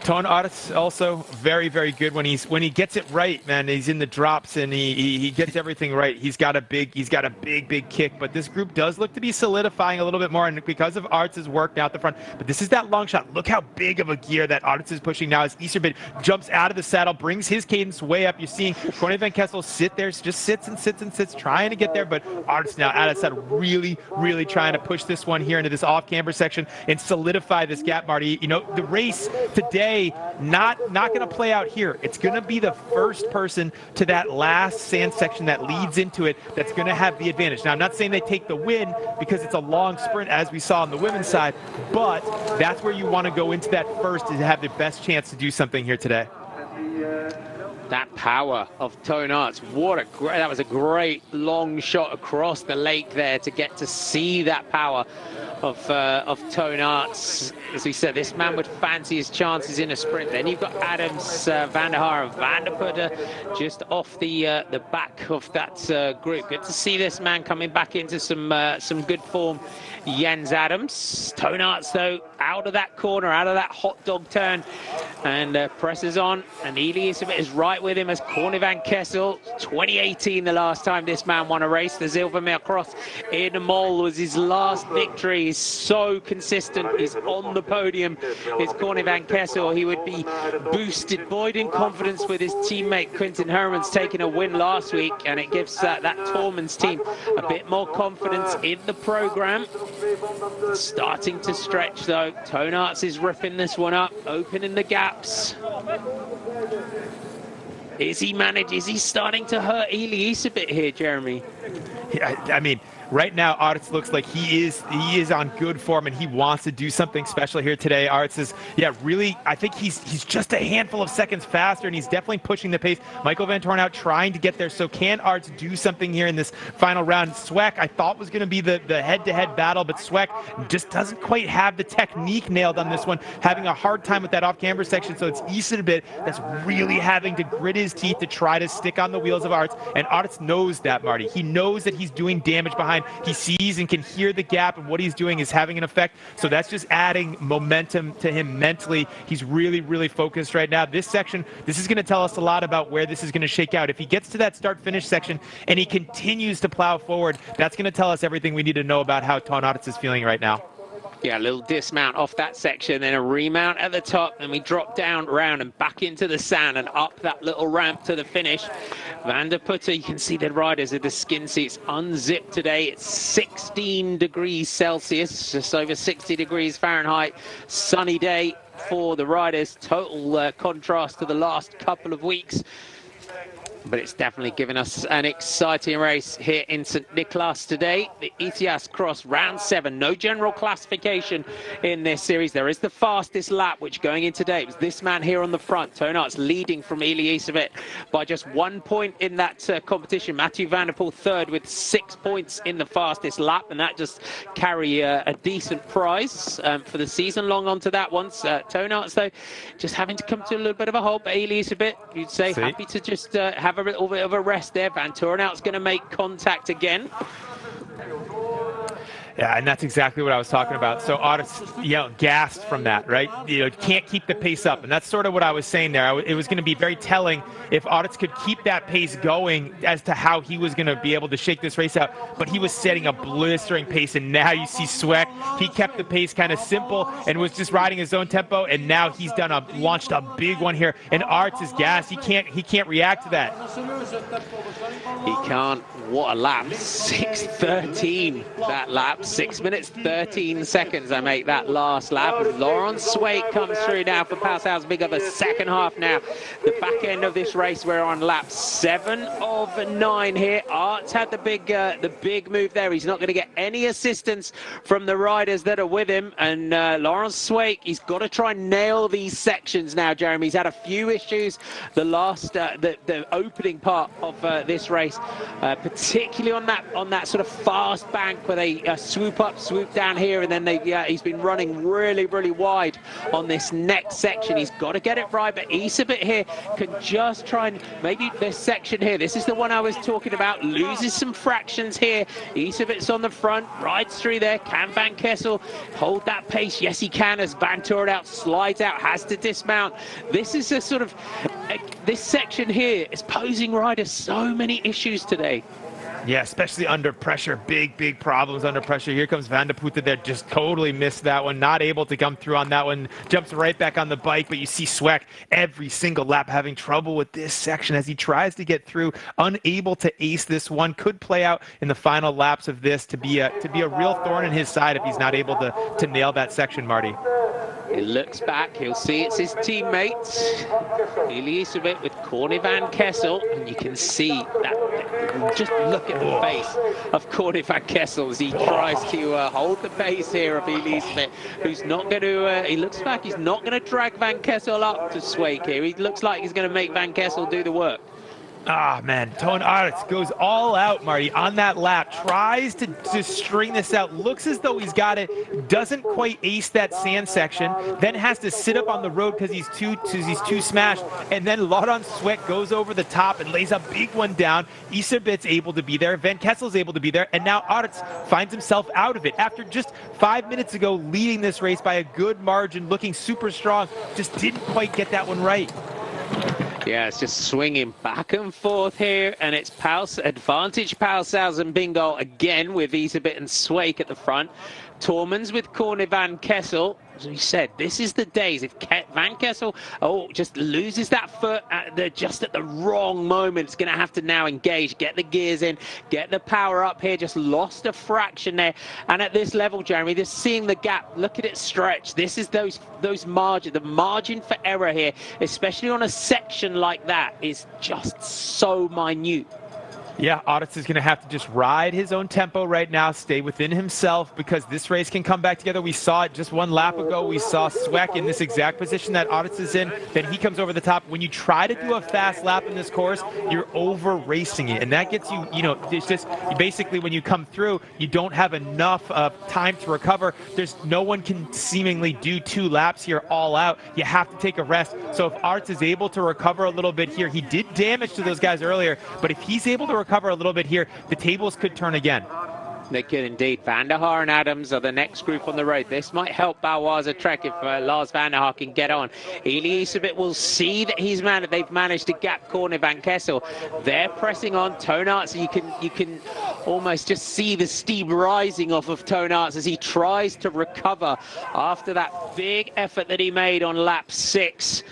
Toon Aerts also very, very good when he gets it right, man. He's in the drops and he gets everything right. He's got a big kick. But this group does look to be solidifying a little bit more, and because of Aerts' work now at the front. But this is that long shot. Look how big of a gear that Aerts is pushing now as Isabit jumps out of the saddle, brings his cadence way up. You're seeing Corne van Kessel sit there, just sits and sits and sits, trying to get there. But Aerts now out of the saddle, really, really trying to push this one here into this off-camber section and solidify this gap, Marty. You know, the race today, not going to play out here. It's going to be the first person to that last sand section that leads into it that's going to have the advantage. Now, I'm not saying they take the win because it's a long sprint, as we saw on the women's side, but that's where you want to go into that first to have the best chance to do something here today. That power of Toon Aerts, that was a great long shot across the lake there to get to see that power of Toon Aerts. As we said, this man would fancy his chances in a sprint. Then you've got Adams, Van der Haar, and Van der Putte just off the back of that group. Good to see this man coming back into some good form. Jens Adams. Toon Aerts, though, out of that corner, out of that hot dog turn, and presses on. And Eli Isabit is right with him as Corne van Kessel. 2018, the last time this man won a race. The Zilvermeer Cross in Mol was his last victory. He's so consistent. He's on the podium. It's Corne van Kessel. He would be boosted, buoyed in confidence with his teammate Quinten Hermans taking a win last week, and it gives that Tormans team a bit more confidence in the program. Starting to stretch, though. Toon Aerts is ripping this one up, opening the gaps. Is he starting to hurt Eli Isabit here, Jeremy? Yeah, I mean, right now Arts looks like he is on good form, and he wants to do something special here today. Arts is, really, I think he's just a handful of seconds faster, and he's definitely pushing the pace. Michael Van Toorn out trying to get there, so can Arts do something here in this final round? Sweck, I thought was going to be the head-to-head battle, but Sweck just doesn't quite have the technique nailed on this one, having a hard time with that off-camber section, so it's Ethias that's really having to grit his teeth to try to stick on the wheels of Arts, and Arts knows that, Marty. He knows that he's doing damage behind. He sees and can hear the gap, and what he's doing is having an effect, so that's just adding momentum to him mentally. He's really, really focused right now. This section, this is going to tell us a lot about where this is going to shake out. If he gets to that start-finish section and he continues to plow forward, that's going to tell us everything we need to know about how Ton Arts is feeling right now. Yeah, a little dismount off that section, then a remount at the top, and we drop down around and back into the sand and up that little ramp to the finish. Van der Putte, you can see the riders of the skin seats unzipped today. It's 16 degrees Celsius, just over 60 degrees Fahrenheit. Sunny day for the riders. Total contrast to the last couple of weeks. But it's definitely given us an exciting race here in St. Nicholas today. The Ethias Cross round 7. No general classification in this series. There is the fastest lap, which going in today, it was this man here on the front. Ton Arts leading from Ethias by just 1 point in that competition. Mathieu van der Poel third with 6 points in the fastest lap, and that just carry a decent prize for the season. Long on to that once. Ton Arts, though, just having to come to a little bit of a halt. But Ethias, you'd say, happy to just have a little bit of a rest there. Van Toorn out's going to make contact again. Yeah, and that's exactly what I was talking about. So Arts, gassed from that, right? Can't keep the pace up, and that's sort of what I was saying there. It was going to be very telling if Arts could keep that pace going as to how he was going to be able to shake this race out. But he was setting a blistering pace, and now you see Sweck. He kept the pace kind of simple and was just riding his own tempo, and now he's launched a big one here. And Arts is gassed. He can't react to that. He can't. What a lap! 6:13 that lap. 6 minutes 13 seconds. I make that last lap. Laurent Sweik comes through now for Pausaus. Big of a second half now. The back end of this race, we're on lap 7 of 9 here. Arts had the big move there. He's not going to get any assistance from the riders that are with him. And Laurent Sweik, he's got to try and nail these sections now, Jeremy. He's had a few issues the opening part of this race, particularly on that sort of fast bank where they swoop up, swoop down here, and then he's been running really, really wide on this next section. He's got to get it right, but Ethias here can just try and maybe this section here. This is the one I was talking about. Loses some fractions here. Ethias on the front, rides through there. Can Van Kessel hold that pace? Yes, he can, as Van Toorn out slides out, has to dismount. This is a sort of this section here is posing riders so many issues today. Yeah, especially under pressure. Big problems under pressure. Here comes Van der Putte there. Just totally missed that one. Not able to come through on that one. Jumps right back on the bike, but you see Sweck every single lap having trouble with this section as he tries to get through. Unable to ace this one. Could play out in the final laps of this to be a real thorn in his side if he's not able to nail that section, Marty. He looks back, he'll see it's his teammates. Ethias with Corny Van Kessel, and you can see that. Just look at the face of Corny Van Kessel as he tries to hold the pace here of Ethias, who's not going to, he looks back, he's not going to drag Van Kessel up to Sweik here. He looks like he's going to make Van Kessel do the work. Ah, man, Ton Arts goes all out, Marty, on that lap. Tries to string this out. Looks as though he's got it. Doesn't quite ace that sand section. Then has to sit up on the road because he's too smashed. And then Laurent Sweck goes over the top and lays a big one down. Ethias able to be there. Van Kessel's able to be there. And now Arts finds himself out of it. After just 5 minutes ago leading this race by a good margin, looking super strong, just didn't quite get that one right. Yeah, it's just swinging back and forth here, and it's advantage Pausaus and Bingo again with Ethias and Sweik at the front. Tormans with Corny Van Kessel. As we said, this is the days. If Van Kessel just loses that foot just at the wrong moment, it's going to have to now engage, get the gears in, get the power up here. Just lost a fraction there. And at this level, Jeremy, just seeing the gap, look at it stretch. This is the margin for error here, especially on a section like that, is just so minute. Yeah, Ethias is going to have to just ride his own tempo right now, stay within himself, because this race can come back together. We saw it just one lap ago. We saw Sweck in this exact position that Ethias is in. Then he comes over the top. When you try to do a fast lap in this course, you're over racing it. And that gets you, it's just basically when you come through, you don't have enough time to recover. There's no one can seemingly do 2 laps here all out. You have to take a rest. So if Ethias is able to recover a little bit here, he did damage to those guys earlier, but if he's able to recover a little bit here, the tables could turn again. They could indeed. Van der Haar and Adams are the next group on the road. This might help Bauer's Trek if Lars Van der Haar can get on. Elias will see that they've managed to gap corner Van Kessel. They're pressing on Toon Aerts. You can almost just see the steam rising off of Toon Aerts as he tries to recover after that big effort that he made on lap 6.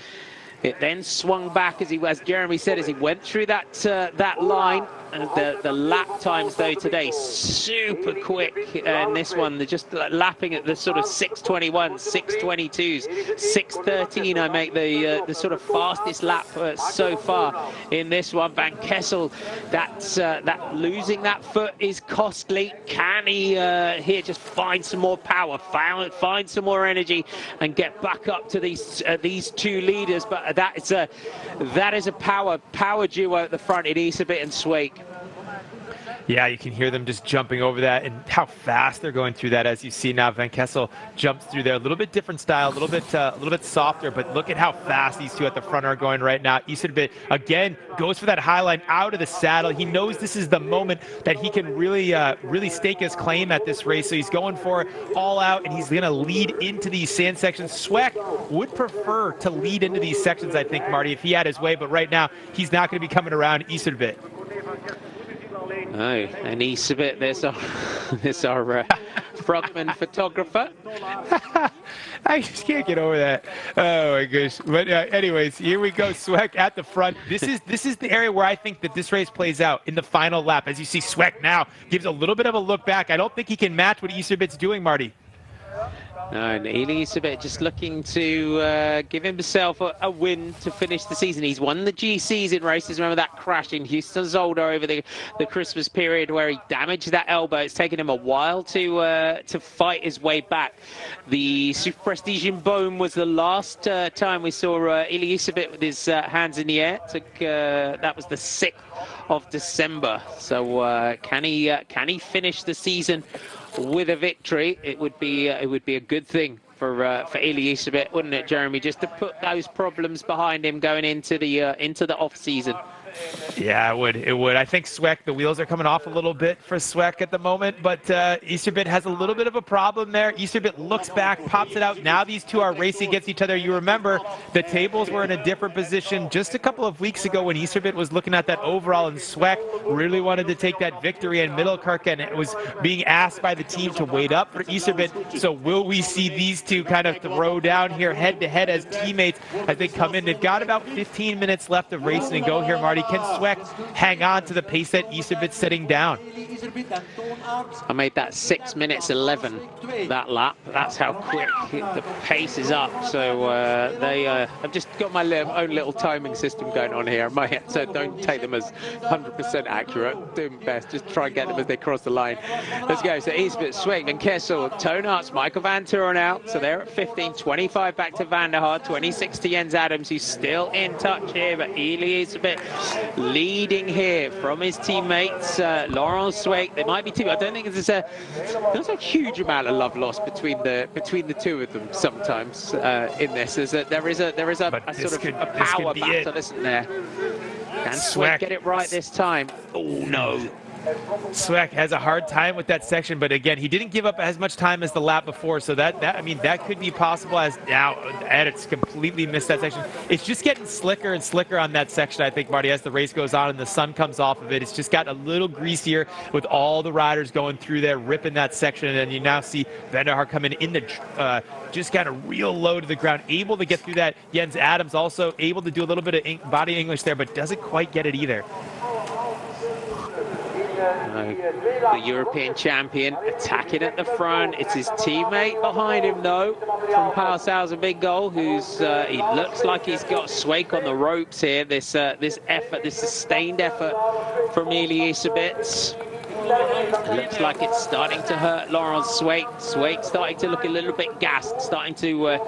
It then swung back, as Jeremy said, as he went through that line. And the lap times, though, today, super quick. And this one, they're just lapping at the sort of 6:21, 6:22s, 6:13. I make the sort of fastest lap so far in this one. Van Kessel, that losing that foot is costly. Can he here just find some more power, find some more energy, and get back up to these 2 leaders? But that is a power duo at the front in Isabit and Sweek. Yeah, you can hear them just jumping over that, and how fast they're going through that. As you see now, Van Kessel jumps through there. A little bit different style, a little bit softer, but look at how fast these 2 at the front are going right now. Isabit, again, goes for that high line out of the saddle. He knows this is the moment that he can really stake his claim at this race, so he's going for it all out, and he's going to lead into these sand sections. Sweck would prefer to lead into these sections, I think, Marty, if he had his way, but right now, he's not going to be coming around Isabit. Oh, and Isabit, there's our frogman photographer. I just can't get over that. Oh my gosh. But anyways, here we go. Sweck at the front. This is the area where I think that this race plays out in the final lap. As you see, Sweck now gives a little bit of a look back. I don't think he can match what Isabit's doing, Marty. No, and Elizabeth just looking to give himself a win to finish the season. He's won the GCs in races. Remember that crash in Houston Zolder over the Christmas period where he damaged that elbow. It's taken him a while to fight his way back. The Super Prestige in Boom was the last time we saw Elizabeth with his hands in the air. That was the 6th of December. So can he finish the season with a victory? It would be a good thing for Elizabeth, wouldn't it, Jeremy? Just to put those problems behind him going into the off season. Yeah, it would. I think Sweck, the wheels are coming off a little bit for Sweck at the moment, but Easterbit has a little bit of a problem there. Easterbit looks back, pops it out. Now these 2 are racing against each other. You remember the tables were in a different position just a couple of weeks ago when Easterbit was looking at that overall, and Sweck really wanted to take that victory in Middelkerk, and it was being asked by the team to wait up for Easterbit. So will we see these 2 kind of throw down here head-to-head as teammates as they come in? They've got about 15 minutes left of racing to go here, Marty. Can Sweck hang on to the pace that Easterbit's setting down? I made that 6 minutes 11 that lap. That's how quick the pace is up. So I've just got my own little timing system going on here. So don't take them as 100% accurate. Do my best. Just try and get them as they cross the line. Let's go. So Easterbit, Sweck, Van Kessel, Toon Aerts, Michael Van Turen out. So they're at 15, 25 back to Van der Haar, 26 to Jens Adams, who's still in touch here, but Easterbit leading here from his teammates, Laurent Sweck. There might be 2. I don't think there's a huge amount of love lost between the 2 of them sometimes in this. There is a sort of a power battle, isn't there? Can Sweck get it right this time? Oh no. Sweck has a hard time with that section, but again, he didn't give up as much time as the lap before, so that could be possible. As now, it's completely missed that section. It's just getting slicker and slicker on that section, I think, Marty, as the race goes on and the sun comes off of it. It's just got a little greasier with all the riders going through there, ripping that section, and then you now see Van der Haar coming in the just got a real low to the ground, able to get through that. Jens Adams also able to do a little bit of body English there, but doesn't quite get it either. The European champion attacking at the front. It's his teammate behind him, though, from Pausaus Big Goal, who's he looks like he's got Sweik on the ropes here. This effort, this sustained effort from Ethias Cross. It looks like it's starting to hurt Laurent Sweik. Sweik starting to look a little bit gassed, starting to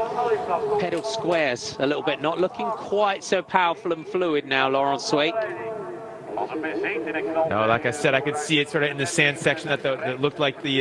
pedal squares a little bit. Not looking quite so powerful and fluid now, Laurent Sweik. No, like I said, I could see it sort of in the sand section that looked like he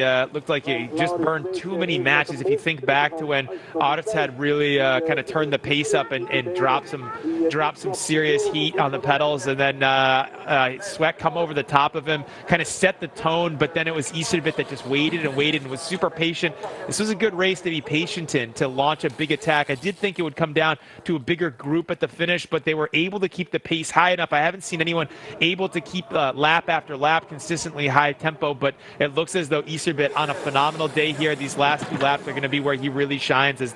just burned too many matches. If you think back to when Audits had really kind of turned the pace up and dropped some serious heat on the pedals, and then Sweat come over the top of him, kind of set the tone, but then it was Ethias that just waited and waited and was super patient. This was a good race to be patient in, to launch a big attack. I did think it would come down to a bigger group at the finish, but they were able to keep the pace high enough. I haven't seen anyone able to keep lap after lap consistently high tempo, but it looks as though Ethias on a phenomenal day here. These last 2 laps are going to be where he really shines, as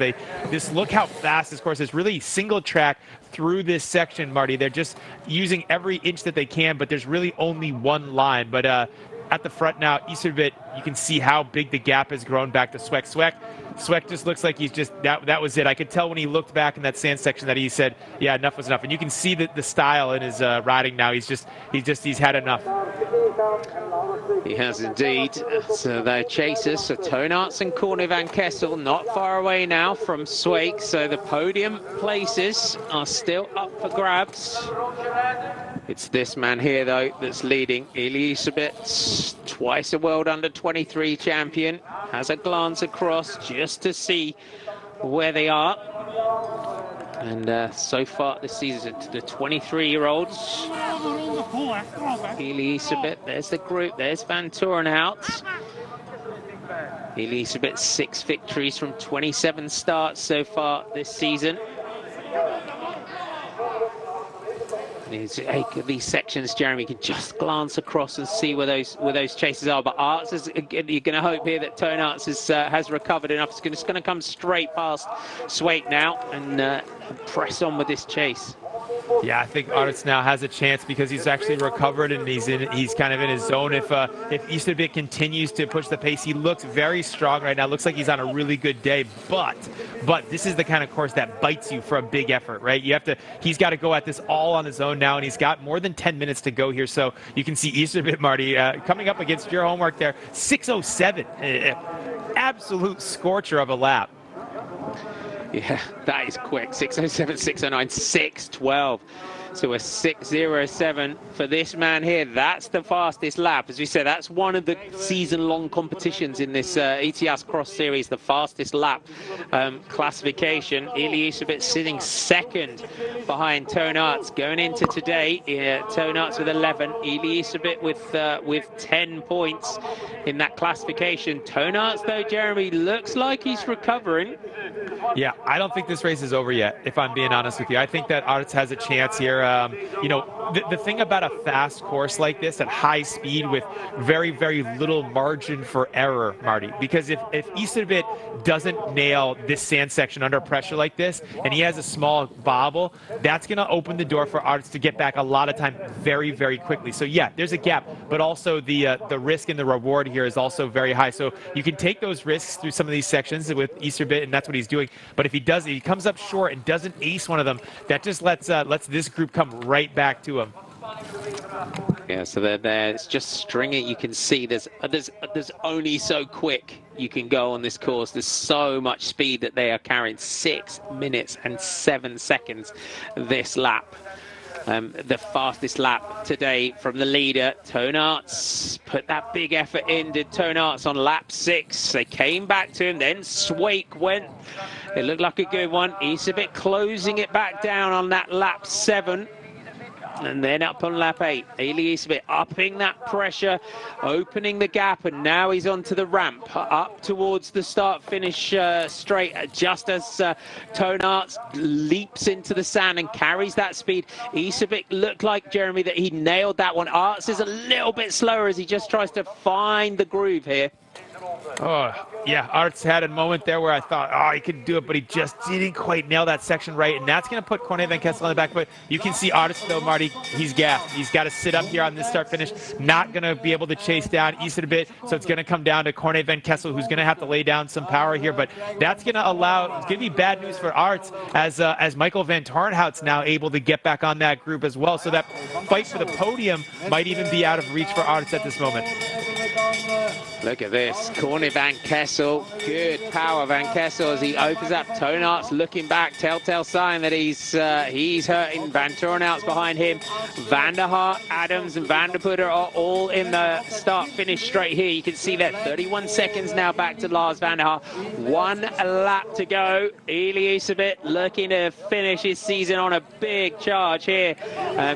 look how fast this course is. Really single track through this section, Marty. They're just using every inch that they can, but there's really only one line. But at the front now, Ethias, you can see how big the gap has grown back to Sweik. Sweik just looks like he's just, that was it. I could tell when he looked back in that sand section that he said, yeah, enough was enough. And you can see the style in his riding now. He's had enough. He has indeed. So they're chasers. So Toonarts and Corny van Kessel not far away now from Sweik. So the podium places are still up for grabs. It's this man here, though, that's leading. Ethias Cross, twice a World Under-23 champion, has a glance across just to see where they are. And so far this season, the 23-year-olds. Ethias Cross, there's the group, there's Van Torenhout. Ethias Cross, 6 victories from 27 starts so far this season. These sections, Jeremy, can just glance across and see where those chases are. But Arts is, you're going to hope here that Toonarts has recovered enough. It's just going to come straight past Sweik now and press on with this chase. Yeah, I think Arts now has a chance because he's actually recovered and he's kind of in his zone. If Ethias continues to push the pace, he looks very strong right now. Looks like he's on a really good day. But this is the kind of course that bites you for a big effort, right? He's got to go at this all on his own now, and he's got more than 10 minutes to go here. So you can see Ethias, Marty, coming up against your homework there, 6:07, absolute scorcher of a lap. Yeah, that is quick. 6:07, 6:09, 6:12. So a 6:07 for this man here. That's the fastest lap. As we said, that's one of the season-long competitions in this Ethias Cross series, the fastest lap classification. Ethias sitting second behind Toonarts going into today. Toonarts with 11, Ethias with 10 points in that classification. Toonarts, though, Jeremy, looks like he's recovering. Yeah, I don't think this race is over yet, if I'm being honest with you. I think that Arts has a chance here. The thing about a fast course like this at high speed with very, very little margin for error, Marty, because if Ethias doesn't nail this sand section under pressure like this, and he has a small bobble, that's going to open the door for Arts to get back a lot of time very, very quickly. So yeah, there's a gap, but also the risk and the reward here is also very high. So you can take those risks through some of these sections with Ethias, and that's what he's doing. But if he comes up short and doesn't ace one of them, that just lets this group come right back to him. Yeah, so they're there. It's just stringing. You can see there's only so quick you can go on this course. There's so much speed that they are carrying. 6 minutes and 7 seconds this lap. The fastest lap today from the leader, Toonarts. Put that big effort in, did Toonarts on lap 6. They came back to him, then Sweik went. It looked like a good one. Ethias closing it back down on that lap 7. And then up on lap 8, Ethias upping that pressure, opening the gap, and now he's onto the ramp, up towards the start-finish straight, just as Toonarts leaps into the sand and carries that speed. Ethias looked like, Jeremy, that he nailed that one. Arts is a little bit slower as he just tries to find the groove here. Oh, yeah, Arts had a moment there where I thought, oh, he could do it, but he just didn't quite nail that section right, and that's going to put Corne van Kessel on the back foot. You can see Arts, though, Marty, he's gassed. He's got to sit up here on this start-finish, not going to be able to chase down Easton a bit, so it's going to come down to Corne van Kessel, who's going to have to lay down some power here, but that's going to allow, it's going to be bad news for Arts as Michael van Tarnhout's now able to get back on that group as well, so that fight for the podium might even be out of reach for Arts at this moment. Look at this, Corne van Kessel, good power Van Kessel as he opens up. Toonarts looking back, telltale sign that he's hurting. Van Turnhout's behind him. Van der Haar, Adams and Van der Putter are all in the start-finish straight here. You can see that 31 seconds now back to Lars Van der Haar. 1 lap to go. Elias a bit looking to finish his season on a big charge here.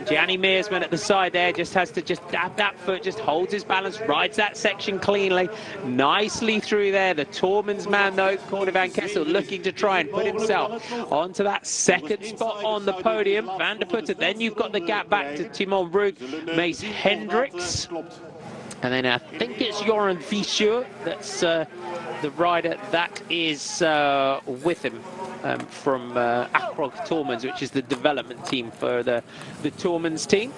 Gianni Meersman at the side there just has to just dab that foot, just holds his balance, rides that section cleanly, nicely through there. The Tormans man though, Corne van Kessel, looking to try and put himself onto that second spot on the podium. Van der Putter, then you've got the gap back to Timon Brug, Mace Hendricks, and then I think it's Joran Visseur that's the rider that is with him from Akrog Tormans, which is the development team for the Tormans team.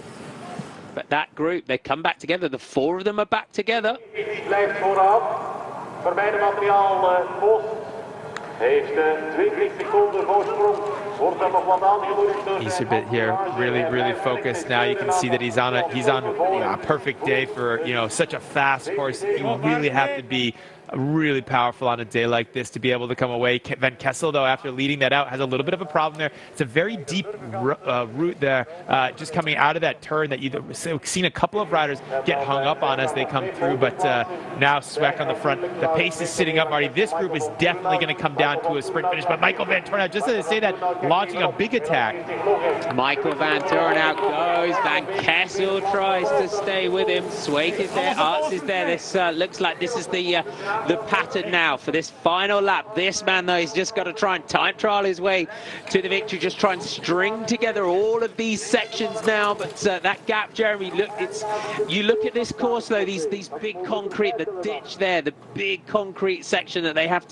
But that group, they come back together. The 4 of them are back together. Blijft vooraan. Voor beide materiaal Post heeft 22 seconden voorsprong. Wordt er nog wat aangemoedigd door He's a bit here, really focused. Now you can see that he's on a perfect day for such a fast course. You really have to be really powerful on a day like this to be able to come away. Van Kessel, though, after leading that out, has a little bit of a problem there. It's a very deep route there, just coming out of that turn that you've seen a couple of riders get hung up on as they come through, but now Sweck on the front. The pace is sitting up, Marty. This group is definitely going to come down to a sprint finish, but Michael van Tarnhout, just to say that, launching a big attack. Michael van Tarnhout goes. Van Kessel tries to stay with him. Sweek is there. Arts is there. This looks like this is the pattern now for this final lap. This man, though, he's just got to try and time trial his way to the victory, just try and string together all of these sections now. But that gap, Jeremy, look, you look at this course, though, these big concrete, the ditch there, the big concrete section that they have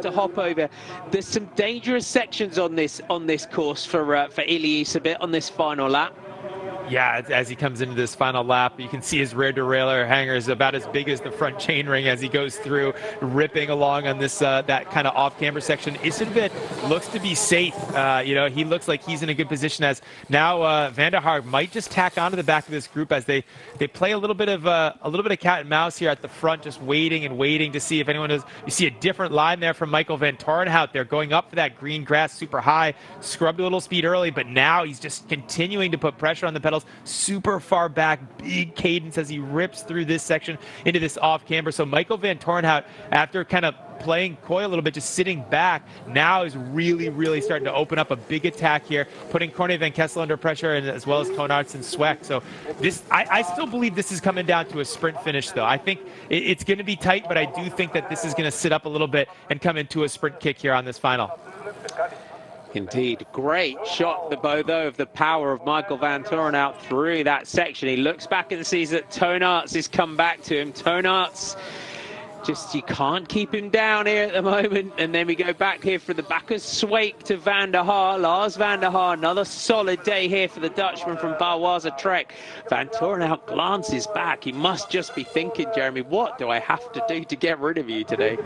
to hop over. There's some dangerous sections on this course for Elias a bit on this final lap. Yeah, as he comes into this final lap, you can see his rear derailleur hanger is about as big as the front chainring as he goes through, ripping along on this that kind of off-camber section. Isidbit looks to be safe. He looks like he's in a good position as now Van der Haar might just tack onto the back of this group as they play a little bit of cat and mouse here at the front, just waiting to see if anyone is. You see a different line there from Michael van Tarnhout. They're going up for that green grass super high, scrubbed a little speed early, but now he's just continuing to put pressure on the pedals. Super far back, big cadence as he rips through this section into this off camber. So Michael van Tarnhout, after kind of playing coy a little bit, just sitting back, now is really starting to open up a big attack here, putting Corne van Kessel under pressure, and as well as Toonarts and Sweck. So this, I still believe this is coming down to a sprint finish, though. I think it's going to be tight, but I do think that this is going to sit up a little bit and come into a sprint kick here on this final. Indeed, great shot, though, of the power of Michael van Tarnhout through that section. He looks back and sees that Toonarts has come back to him. Toonarts, just you can't keep him down here at the moment. And then we go back here for the back of Sweek to Van der Haar. Lars Van der Haar, another solid day here for the Dutchman from Bauwaza Trek. Van Tarnhout glances back. He must just be thinking, Jeremy, what do I have to do to get rid of you today?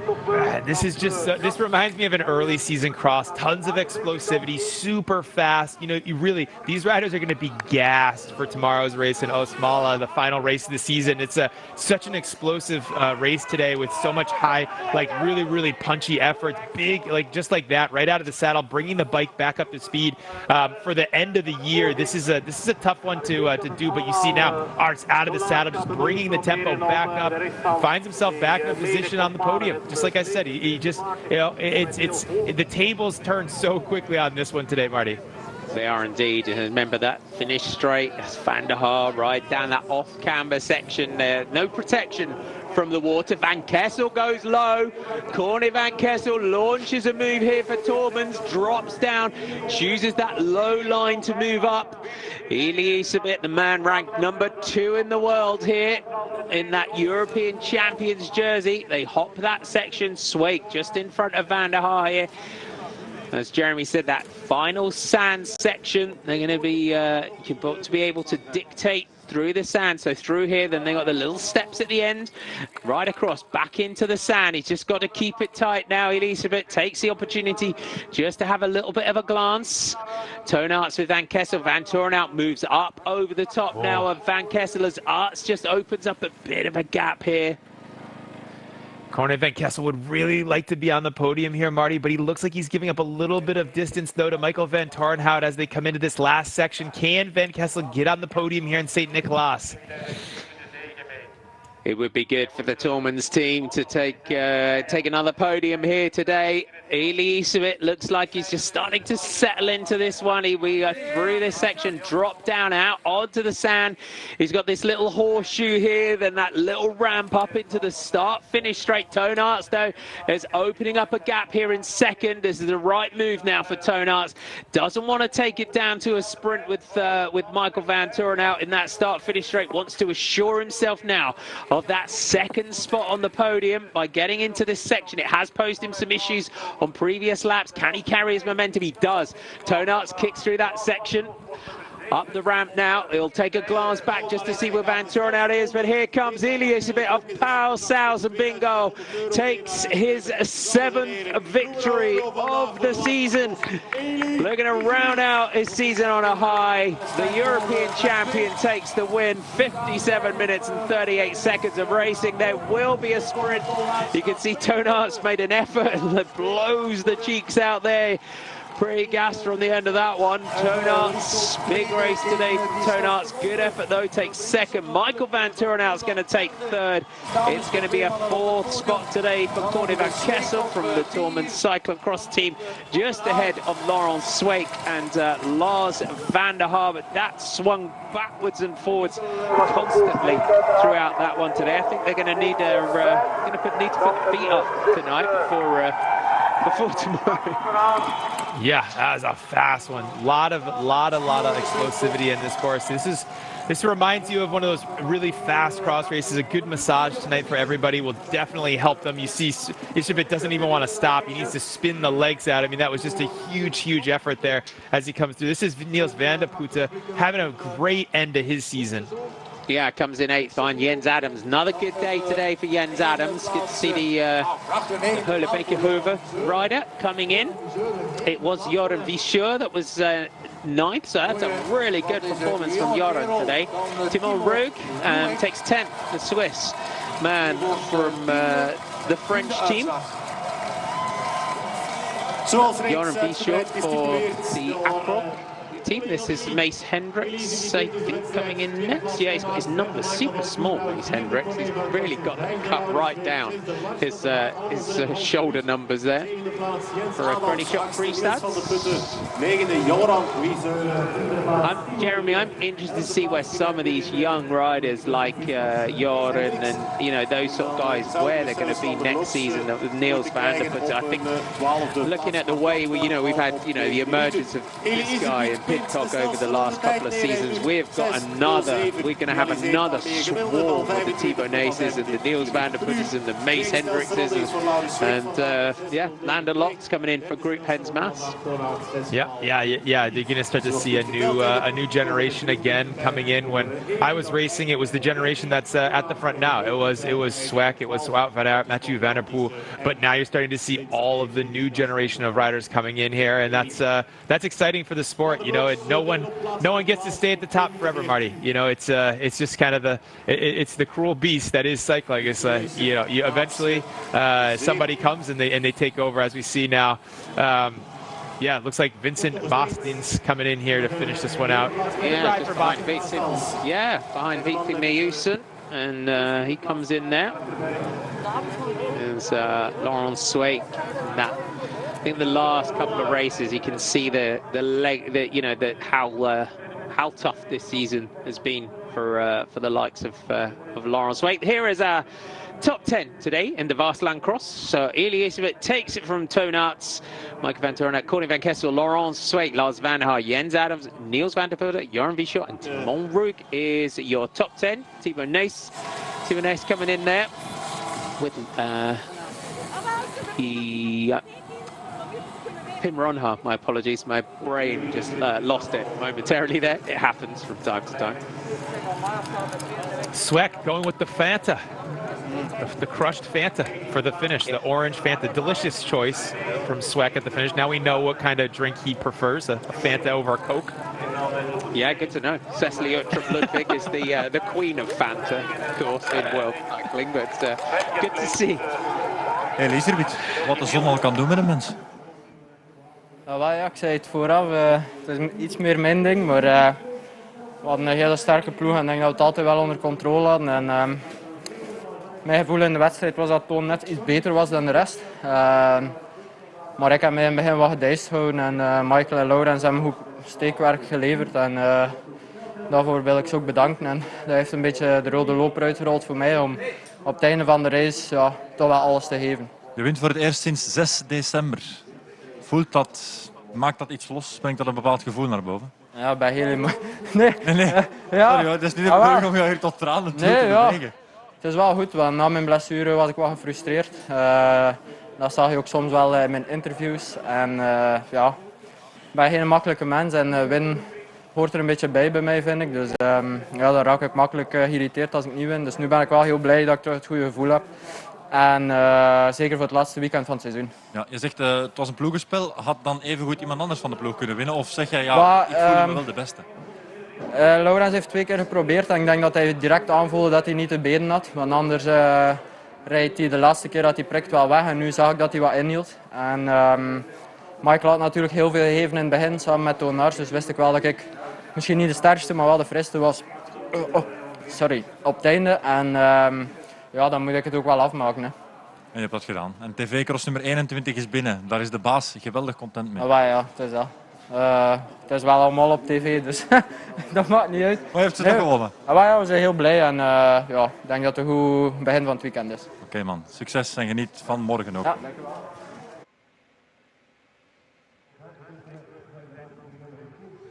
This is just, this reminds me of an early season cross. Tons of explosivity, super fast. These riders are going to be gassed for tomorrow's race in Osmala, the final race of the season. It's such an explosive race today with so much high, really punchy efforts, big, just like that, right out of the saddle, bringing the bike back up to speed for the end of the year. This is a tough one to do, but you see now Arts out of the saddle, just bringing the tempo back up, finds himself back in a position on the podium. Just like I said, he just, the tables turn so quickly on this one today, Marty. They are indeed, and remember that finish straight, Van der Haar right down that off-camber section there. No protection from the water. Van Kessel goes low. Corne van Kessel launches a move here for Tormans, drops down, chooses that low line to move up. Ethias, the man ranked #2 in the world here in that European Champions jersey. They hop that section. Sweek just in front of Van der Haar here. As Jeremy said, that final sand section, they're going to be to be able to dictate through the sand. So through here, then they got the little steps at the end, right across, back into the sand. He's just got to keep it tight now. Elisabeth takes the opportunity just to have a little bit of a glance. Toonarts with Van Kessel. Van Torenhout moves up over the top now of Van Kessel as Arts just opens up a bit of a gap here. Corne van Kessel would really like to be on the podium here, Marty, but he looks like he's giving up a little bit of distance, though, to Michael van Torenhout as they come into this last section. Can Van Kessel get on the podium here in St. Nicholas? It would be good for the Tormans team to take another podium here today. Elisabeth looks like he's just starting to settle into this one. We are through this section, drop down out onto the sand. He's got this little horseshoe here, then that little ramp up into the start, finish straight. Toonarts, though, is opening up a gap here in second. This is the right move now for Toonarts. Doesn't want to take it down to a sprint with Michael van Torenhout in that start, finish straight. Wants to assure himself now of that second spot on the podium by getting into this section. It has posed him some issues on previous laps. Can he carry his momentum? He does. Toonarts kicks through that section. Up the ramp now. He'll take a glance back just to see where Van Torenhout is, but here comes Elias, a bit of Pau Sals, and bingo takes his 7th victory of the season. Looking to round out his season on a high. The European champion takes the win. 57 minutes and 38 seconds of racing. There will be a sprint. You can see Toonarts made an effort and blows the cheeks out there. Pretty gassed from the end of that one. Toonarts, big race today from Toonarts. Good effort though, takes second. Michael van Torenhout's going to take third. It's going to be a 4th spot today for Corne van Kessel from the Tormans Cyclocross team, just ahead of Laurent Sweek and Lars van der Haar. But that swung backwards and forwards constantly throughout that one today. I think they're going to need to put the feet up tonight before tomorrow. Yeah, that was a fast one. Lot of explosivity in this course. This reminds you of one of those really fast cross races. A good massage tonight for everybody will definitely help them. You see, Ishibit doesn't even want to stop. He needs to spin the legs out. I mean, that was just a huge effort there as he comes through. This is Niels van der Putte having a great end to his season. Yeah, comes in 8th behind Jens Adams. Another good day today for Jens Adams. Good to see the Heulebeker rider coming in. It was Joran Vischur that was 9th, so that's a really good performance from Joran today. Timon Roeg takes 10th, the Swiss man from the French team. Joran Vischur for the Acro team. This is Mace Hendricks, I think, coming in next. Yeah, he's got his numbers super small, Mace Hendricks. He's really got that cut right down. His shoulder numbers there for a Crony Shot freestyle. Jeremy, I'm interested to see where some of these young riders like Joran and those sort of guys, where they're going to be next season. Niels van der Putte, I think, looking at the way we've had the emergence of this guy and Pidcock over the last couple of seasons, we're going to have another swarm of the Thibaut Naces and the Niels van der Puttes and the Mace Hendrickses and Lander Locke's coming in for Group Hens Mass. Yeah. You're going to start to see a new generation again coming in. When I was racing, it was the generation that's at the front now. It was Sweek, it was Wout van Aert, Mathieu van der Poel, but now you're starting to see all of the new generation of riders coming in here, and that's exciting for the sport. No one gets to stay at the top forever, Marty. It's just kind of it's the cruel beast that is cycling. It's you eventually somebody comes and they take over, as we see now. Yeah, it looks like Vincent Bastins coming in here to finish this one out. Yeah, just behind Vincent Meyusen, and he comes in there. There's Laurent Sweek. I think the last couple of races, you can see how tough this season has been for the likes of Laurent Sweek. Here is our top 10 today in the Vasteland Cross. So Ethias takes it from Toonarts, Mike van Toorn, Corny van Kessel, Laurent Sweek, Lars van der Haar, Jens Adams, Niels van der Velde, Joran Vischot and Timon Rook is your top 10. Timo Nace coming in there with Pim Ronha, my apologies, my brain just lost it momentarily there. It happens from time to time. Sweck going with the Fanta. The crushed Fanta for the finish, the orange Fanta. Delicious choice from Sweck at the finish. Now we know what kind of drink he prefers, a Fanta over a Coke. Yeah, good to know. Cecily Uttrup Ludwig is the queen of Fanta, of course, in world cycling, but good to see. Hey, Liesjerbit, wat de zon al kan doen met een mens. Ja, ik zei het vooraf, het is iets meer mijn ding, maar we hadden een hele sterke ploeg en ik denk dat we het altijd wel onder controle hadden. En, mijn gevoel in de wedstrijd was dat Toon net iets beter was dan de rest. Maar ik heb mij in het begin wat gedijst gehouden en Michael en Laurens hebben goed steekwerk geleverd. En daarvoor wil ik ze ook bedanken. En dat heeft een beetje de rode loper uitgerold voor mij om op het einde van de race ja, toch wel alles te geven. Je wint voor het eerst sinds 6 december. Voelt dat, maakt dat iets los? Brengt dat een bepaald gevoel naar boven? Ja, bij heel nee. Ja. Sorry hoor, het is niet de bedoeling om je hier tot tranen toe te bewegen. Het is wel goed, want na mijn blessure was ik wel gefrustreerd. Dat zag je ook soms wel in mijn interviews. En ja, ik ben geen makkelijke mens en winnen hoort er een beetje bij mij, vind ik. Dus ja, dan raak ik makkelijk geïrriteerd als ik niet win. Dus nu ben ik wel heel blij dat ik terug het goede gevoel heb. En zeker voor het laatste weekend van het seizoen. Ja, je zegt het was een ploegenspel. Had dan evengoed iemand anders van de ploeg kunnen winnen? Of zeg jij ja, ik voel me wel de beste? Laurens heeft 2 keer geprobeerd en ik denk dat hij direct aanvoelde dat hij niet de benen had. Want anders rijdt hij de laatste keer dat hij prikt wel weg en nu zag ik dat hij wat inhield. En Michael had natuurlijk heel veel gegeven in het begin samen met Toonarts, dus wist ik wel dat ik misschien niet de sterkste, maar wel de friste was op het einde. En ja, dan moet ik het ook wel afmaken. Hè. En je hebt dat gedaan. En TV-cross nummer 21 is binnen. Daar is de baas geweldig content mee. Ja, het is dat. Het is wel allemaal op tv, dus dat maakt niet uit. Maar heeft ze toch gewonnen? Ja, we zijn heel blij en ja, ik denk dat het een goed begin van het weekend is. Oké man, succes en geniet van morgen ook. Ja, dankjewel.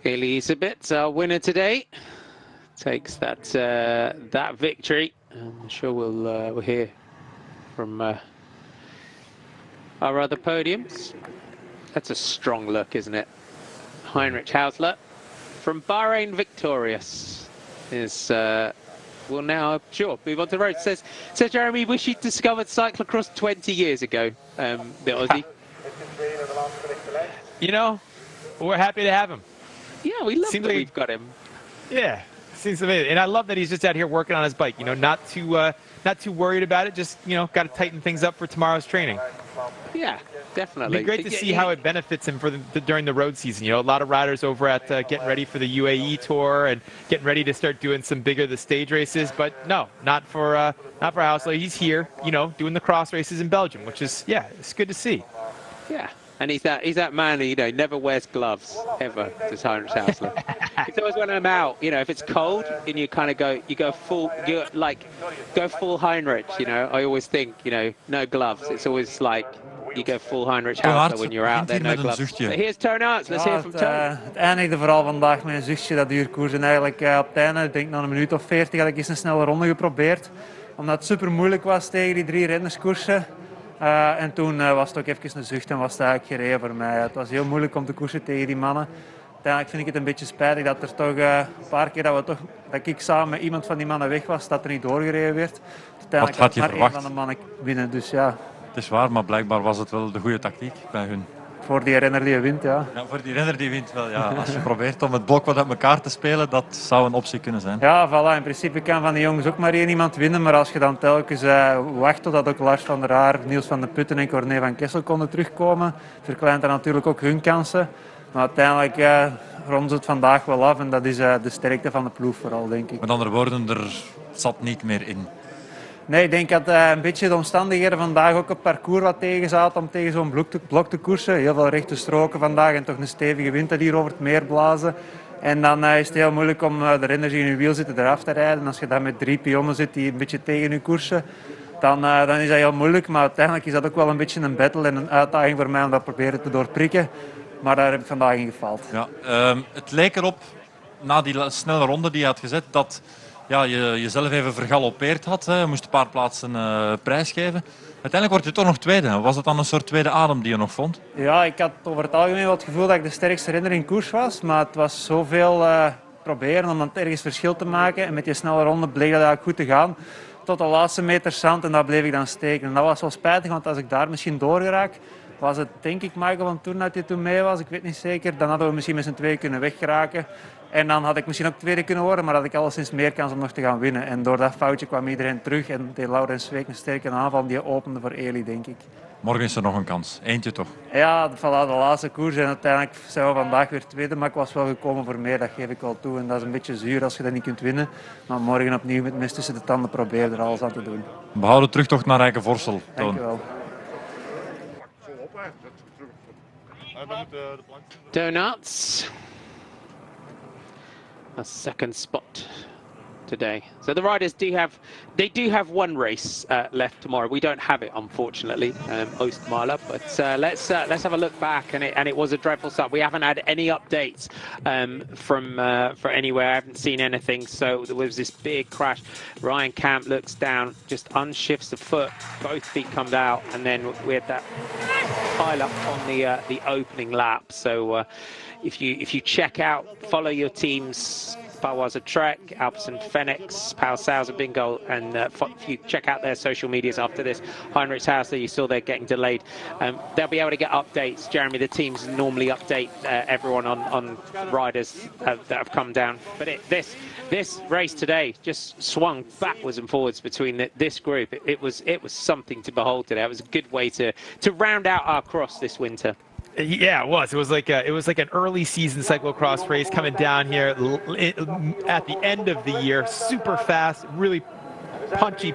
Elisabeth, our winner today, takes that victory. I'm sure we'll hear from our other podiums. That's a strong look, isn't it? Heinrich Hausler from Bahrain victorious will now sure move on to the road. Says Jeremy, wish he'd discovered cyclocross 20 years ago. The Aussie. You know, we're happy to have him. Yeah, we love that we've got him. Yeah, seems amazing, and I love that he's just out here working on his bike. You know, not too worried about it. Just got to tighten things up for tomorrow's training. Yeah, definitely. It'd be great to see how it benefits him for during the road season. You know, a lot of riders over at getting ready for the UAE tour and getting ready to start doing some bigger the stage races. But no, not for Hausler. He's here, doing the cross races in Belgium, which is it's good to see. Yeah. And he's that man who, never wears gloves, ever, does Heinrich Hausler. It's always when I'm out, if it's cold and you kind of go full Heinrich, I always think, no gloves. It's always like you go full Heinrich Hausler when you're out there, no gloves. So here's Toonarts, let's hear from Toon. Het eindigde vooral vandaag met een zuchtje, dat duurkoers. En eigenlijk op het einde, ik denk na een minuut of 40, had ik eens een snelle ronde geprobeerd. Omdat het super moeilijk was tegen die 3 rennerskoersen. En toen was het ook even een zucht en was het eigenlijk gereden voor mij. Het was heel moeilijk om te koersen tegen die mannen. Uiteindelijk vind ik het een beetje spijtig dat er toch een paar keer dat ik samen met iemand van die mannen weg was, dat er niet doorgereden werd. Wat had je maar verwacht? 1 van de mannen winnen, dus ja. Het is waar, maar blijkbaar was het wel de goede tactiek bij hun. Voor die renner die wint, ja. Ja, voor die renner die wint wel, ja. Als je probeert om het blok wat uit elkaar te spelen, dat zou een optie kunnen zijn. Ja, voilà. In principe kan van die jongens ook maar 1 iemand winnen, maar als je dan telkens wacht totdat ook Lars van der Haar, Niels van de Putten en Corné van Kessel konden terugkomen, verkleint dat natuurlijk ook hun kansen. Maar uiteindelijk ronden ze het vandaag wel af en dat is de sterkte van de ploeg vooral, denk ik. Met andere woorden, er zat niet meer in. Nee, ik denk dat een beetje de omstandigheden vandaag ook op parcours wat tegen zaten om tegen zo'n blok te koersen. Heel veel rechte stroken vandaag en toch een stevige wind dat hier over het meer blazen. En dan is het heel moeilijk om de renners die in je wiel zitten eraf te rijden. En als je dan met 3 pionnen zit die een beetje tegen je koersen, dan is dat heel moeilijk. Maar uiteindelijk is dat ook wel een beetje een battle en een uitdaging voor mij om dat proberen te doorprikken. Maar daar heb ik vandaag in gefaald. Ja, het leek erop, na die snelle ronde die je had gezet, dat je jezelf even vergalopeerd had. Je moest een paar plaatsen prijsgeven. Uiteindelijk word je toch nog tweede. Was dat dan een soort tweede adem die je nog vond? Ja, ik had over het algemeen wel het gevoel dat ik de sterkste renner in koers was. Maar het was zoveel proberen om dan ergens verschil te maken. En met die snelle ronde bleek dat eigenlijk goed te gaan. Tot de laatste meter zand en daar bleef ik dan steken. En dat was wel spijtig, want als ik daar misschien doorgeraak, was het denk ik Michael van Toorn dat hij toen mee was. Ik weet niet zeker. Dan hadden we misschien met z'n tweeën kunnen weggeraken. En dan had ik misschien ook tweede kunnen worden, maar had ik alleszins meer kans om nog te gaan winnen. En door dat foutje kwam iedereen terug en deed Laurens Sweeck een sterke aanval die opende voor Eli, denk ik. Morgen is er nog een kans. Eentje toch? Ja, de laatste koers en uiteindelijk zijn we vandaag weer tweede, maar ik was wel gekomen voor meer, dat geef ik wel toe. En dat is een beetje zuur als je dat niet kunt winnen. Maar morgen opnieuw met mes tussen de tanden proberen er alles aan te doen. Behouden terugtocht naar Rijkenvorsel. Dank je wel. Donuts. A second spot today. So the riders do have one race left tomorrow. We don't have it, unfortunately, Oostmalle. But let's have a look back, and it was a dreadful start. We haven't had any updates from anywhere. I haven't seen anything. So there was this big crash. Ryan Camp looks down, just unshifts the foot. Both feet come out, and then we had that pile up on the opening lap. So if you check out, follow your teams. Pawaza Trek, Alpecin Phoenix, Pau Sauser Bingo, and if you check out their social medias after this, Heinrich's house that you saw they're getting delayed, they'll be able to get updates. Jeremy, the teams normally update everyone on riders that have come down. But this race today just swung backwards and forwards between this group. It was something to behold today. It was a good way to round out our cross this winter. Yeah, it was. It was like an early season cyclocross race coming down here at the end of the year. Super fast, really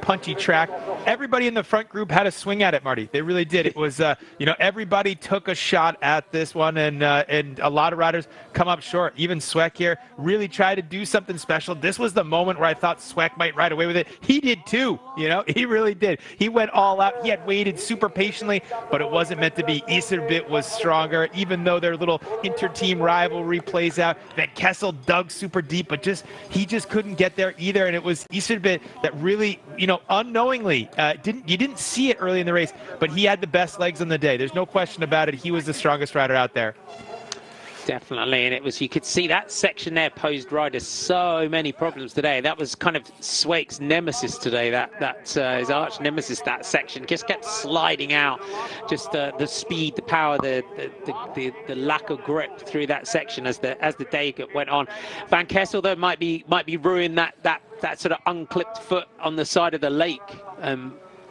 punchy track. Everybody in the front group had a swing at it, Marty. They really did. It was, everybody took a shot at this one, and a lot of riders come up short. Even Sweeck here really tried to do something special. This was the moment where I thought Sweeck might ride away with it. He did too, he really did. He went all out. He had waited super patiently, but it wasn't meant to be. Iserbit was stronger, even though their little inter-team rivalry plays out. Van Kessel dug super deep, but he just couldn't get there either, and it was Iserbit that really, unknowingly, you didn't see it early in the race, but he had the best legs on the day. There's no question about it. He was the strongest rider out there. Definitely, and you could see that section there posed riders so many problems today. That was kind of Sweeck's nemesis today. That his arch nemesis. That section just kept sliding out. Just the speed, the power, the lack of grip through that section as the day went on. Van Kessel though might be ruining that sort of unclipped foot on the side of the lake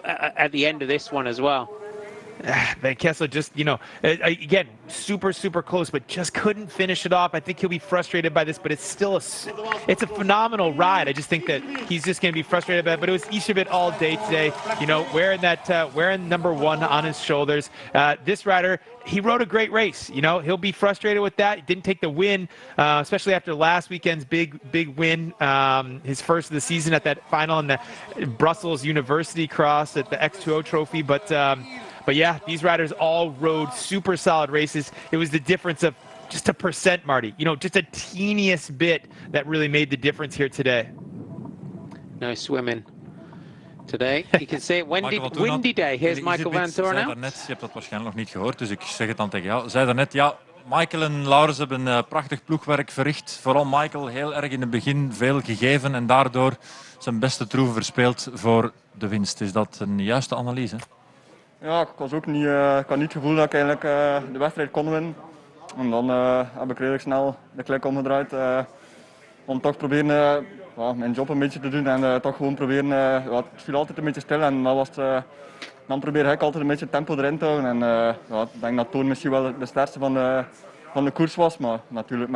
at the end of this one as well. Van Kessel just, again, super close, but just couldn't finish it off. I think he'll be frustrated by this, but it's still it's a phenomenal ride. I just think that he's just going to be frustrated by it. But it was Iserbit all day today, wearing number 1 on his shoulders. This rider, he rode a great race. He'll be frustrated with that. He didn't take the win, especially after last weekend's big win, his first of the season at that final in the Brussels University Cross at the X2O Trophy. But yeah, these riders all rode super solid races. It was the difference of just a percent, Marty. Just a teeniest bit that really made the difference here today. No swimming today. You can see it. Windy day. Here's Michael van Toorn now. Je hebt dat waarschijnlijk nog niet gehoord, dus ik zeg het dan tegen jou. Zei daarnet, ja, Michael en Laurens hebben prachtig ploegwerk verricht. Vooral Michael heel erg in het begin veel gegeven en daardoor zijn beste troeven verspeeld voor de winst. Is dat een juiste analyse? Ja, ik had niet het gevoel dat ik eigenlijk de wedstrijd kon winnen. En dan heb ik redelijk snel de klik omgedraaid om toch proberen mijn job een beetje te doen en toch gewoon proberen. Het viel altijd een beetje stil en dan probeer ik altijd een beetje tempo erin te houden. En ik denk dat Toon misschien wel de sterkste van de koers was, maar natuurlijk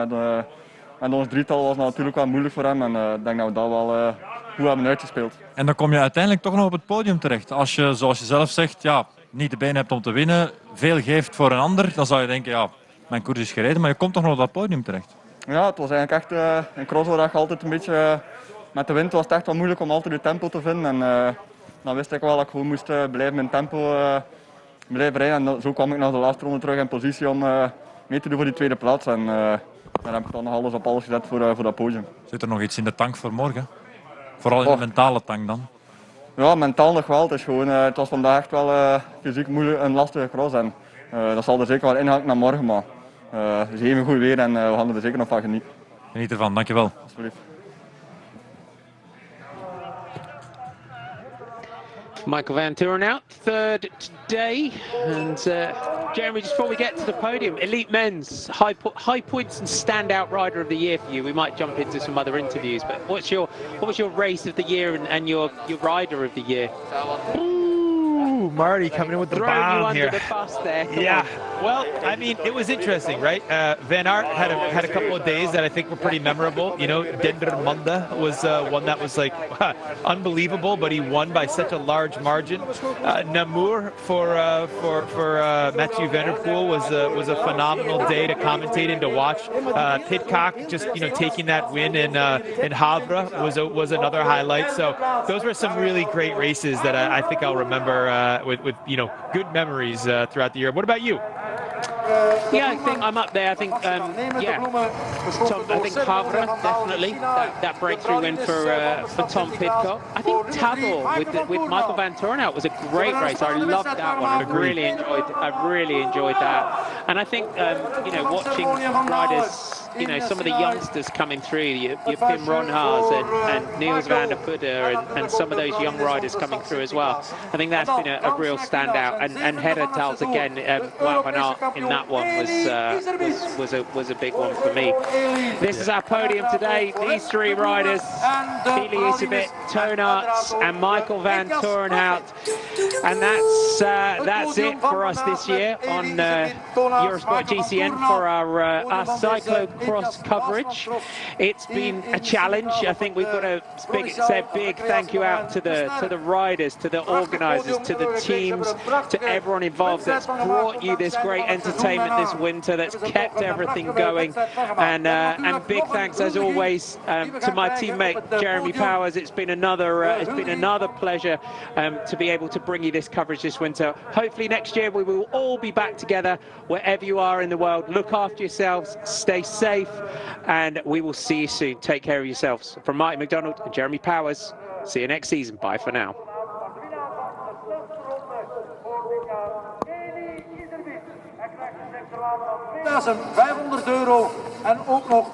met ons drietal was het natuurlijk wel moeilijk voor hem en ik denk dat we dat wel goed hebben uitgespeeld. En dan kom je uiteindelijk toch nog op het podium terecht. Als je, zoals je zelf zegt, niet de benen hebt om te winnen, veel geeft voor een ander, dan zou je denken, mijn koers is gereden, maar je komt toch nog op dat podium terecht. Ja, het was eigenlijk echt een cross altijd een beetje... met de wind was het echt wel moeilijk om altijd je tempo te vinden. En dan wist ik wel dat ik gewoon moest blijven mijn tempo blijven rijden. En zo kwam ik naar de laatste ronde terug in positie om mee te doen voor die tweede plaats. En dan heb ik dan nog alles op alles gezet voor dat podium. Zit er nog iets in de tank voor morgen? Vooral in de mentale tank dan? Ja, mentaal nog wel. Het was vandaag echt wel fysiek moeilijk, een lastige cross. En dat zal er zeker wel inhaken naar morgen. Maar het is even goed weer en we gaan er zeker nog van genieten. Geniet ervan, dankjewel. Alsjeblieft. Michael Van Turen out, third today. And Jeremy, just before we get to the podium, Elite Men's high points and standout rider of the year for you. We might jump into some other interviews, but what was your race of the year and your rider of the year? Ooh, Marty coming in with the bomb you under here. the bus there. Yeah, well, I mean, it was interesting, right? Van Aert had a couple of days that I think were pretty memorable. You know, Dendermonde was one that was like unbelievable, but he won by such a large margin. Namur for Mathieu Van Der Poel was a phenomenal day to commentate and to watch. Pidcock just taking that win in Havre was another highlight. So those were some really great races that I think I'll remember with good memories throughout the year. What about you? Yeah, I think I'm up there. I think, Tom, I think Havre, definitely. That breakthrough win for Tom Pidcock. I think Tabor with Michael Van Turenhout was a great race. I loved that one. I really enjoyed that. And I think, watching riders, some of the youngsters coming through, your Pim Ronhaars and Niels van der Putte and some of those young riders coming through as well. I think that's been a real standout. And Herentals again, Wout van Aert in that one was a big one for me. This is our podium today. These three riders, Eli Iserbyt, Toon Aerts and Michael Van Turenhout. And that's it for us this year on Eurosport GCN for our cyclocross coverage. It's been a challenge. I think we've got to say a big thank you out to the riders, to the organisers, to the teams, to everyone involved that's brought you this great entertainment this winter, that's kept everything going. And big thanks as always to my teammate Jeremy Powers. It's been another pleasure to be able to bring you this coverage this winter. Hopefully next year we will all be back together wherever you are in the world. Look after yourselves, stay safe, and we will see you soon. Take care of yourselves. From Marty McDonald and Jeremy Powers, see you next season. Bye for now. €500 en ook nog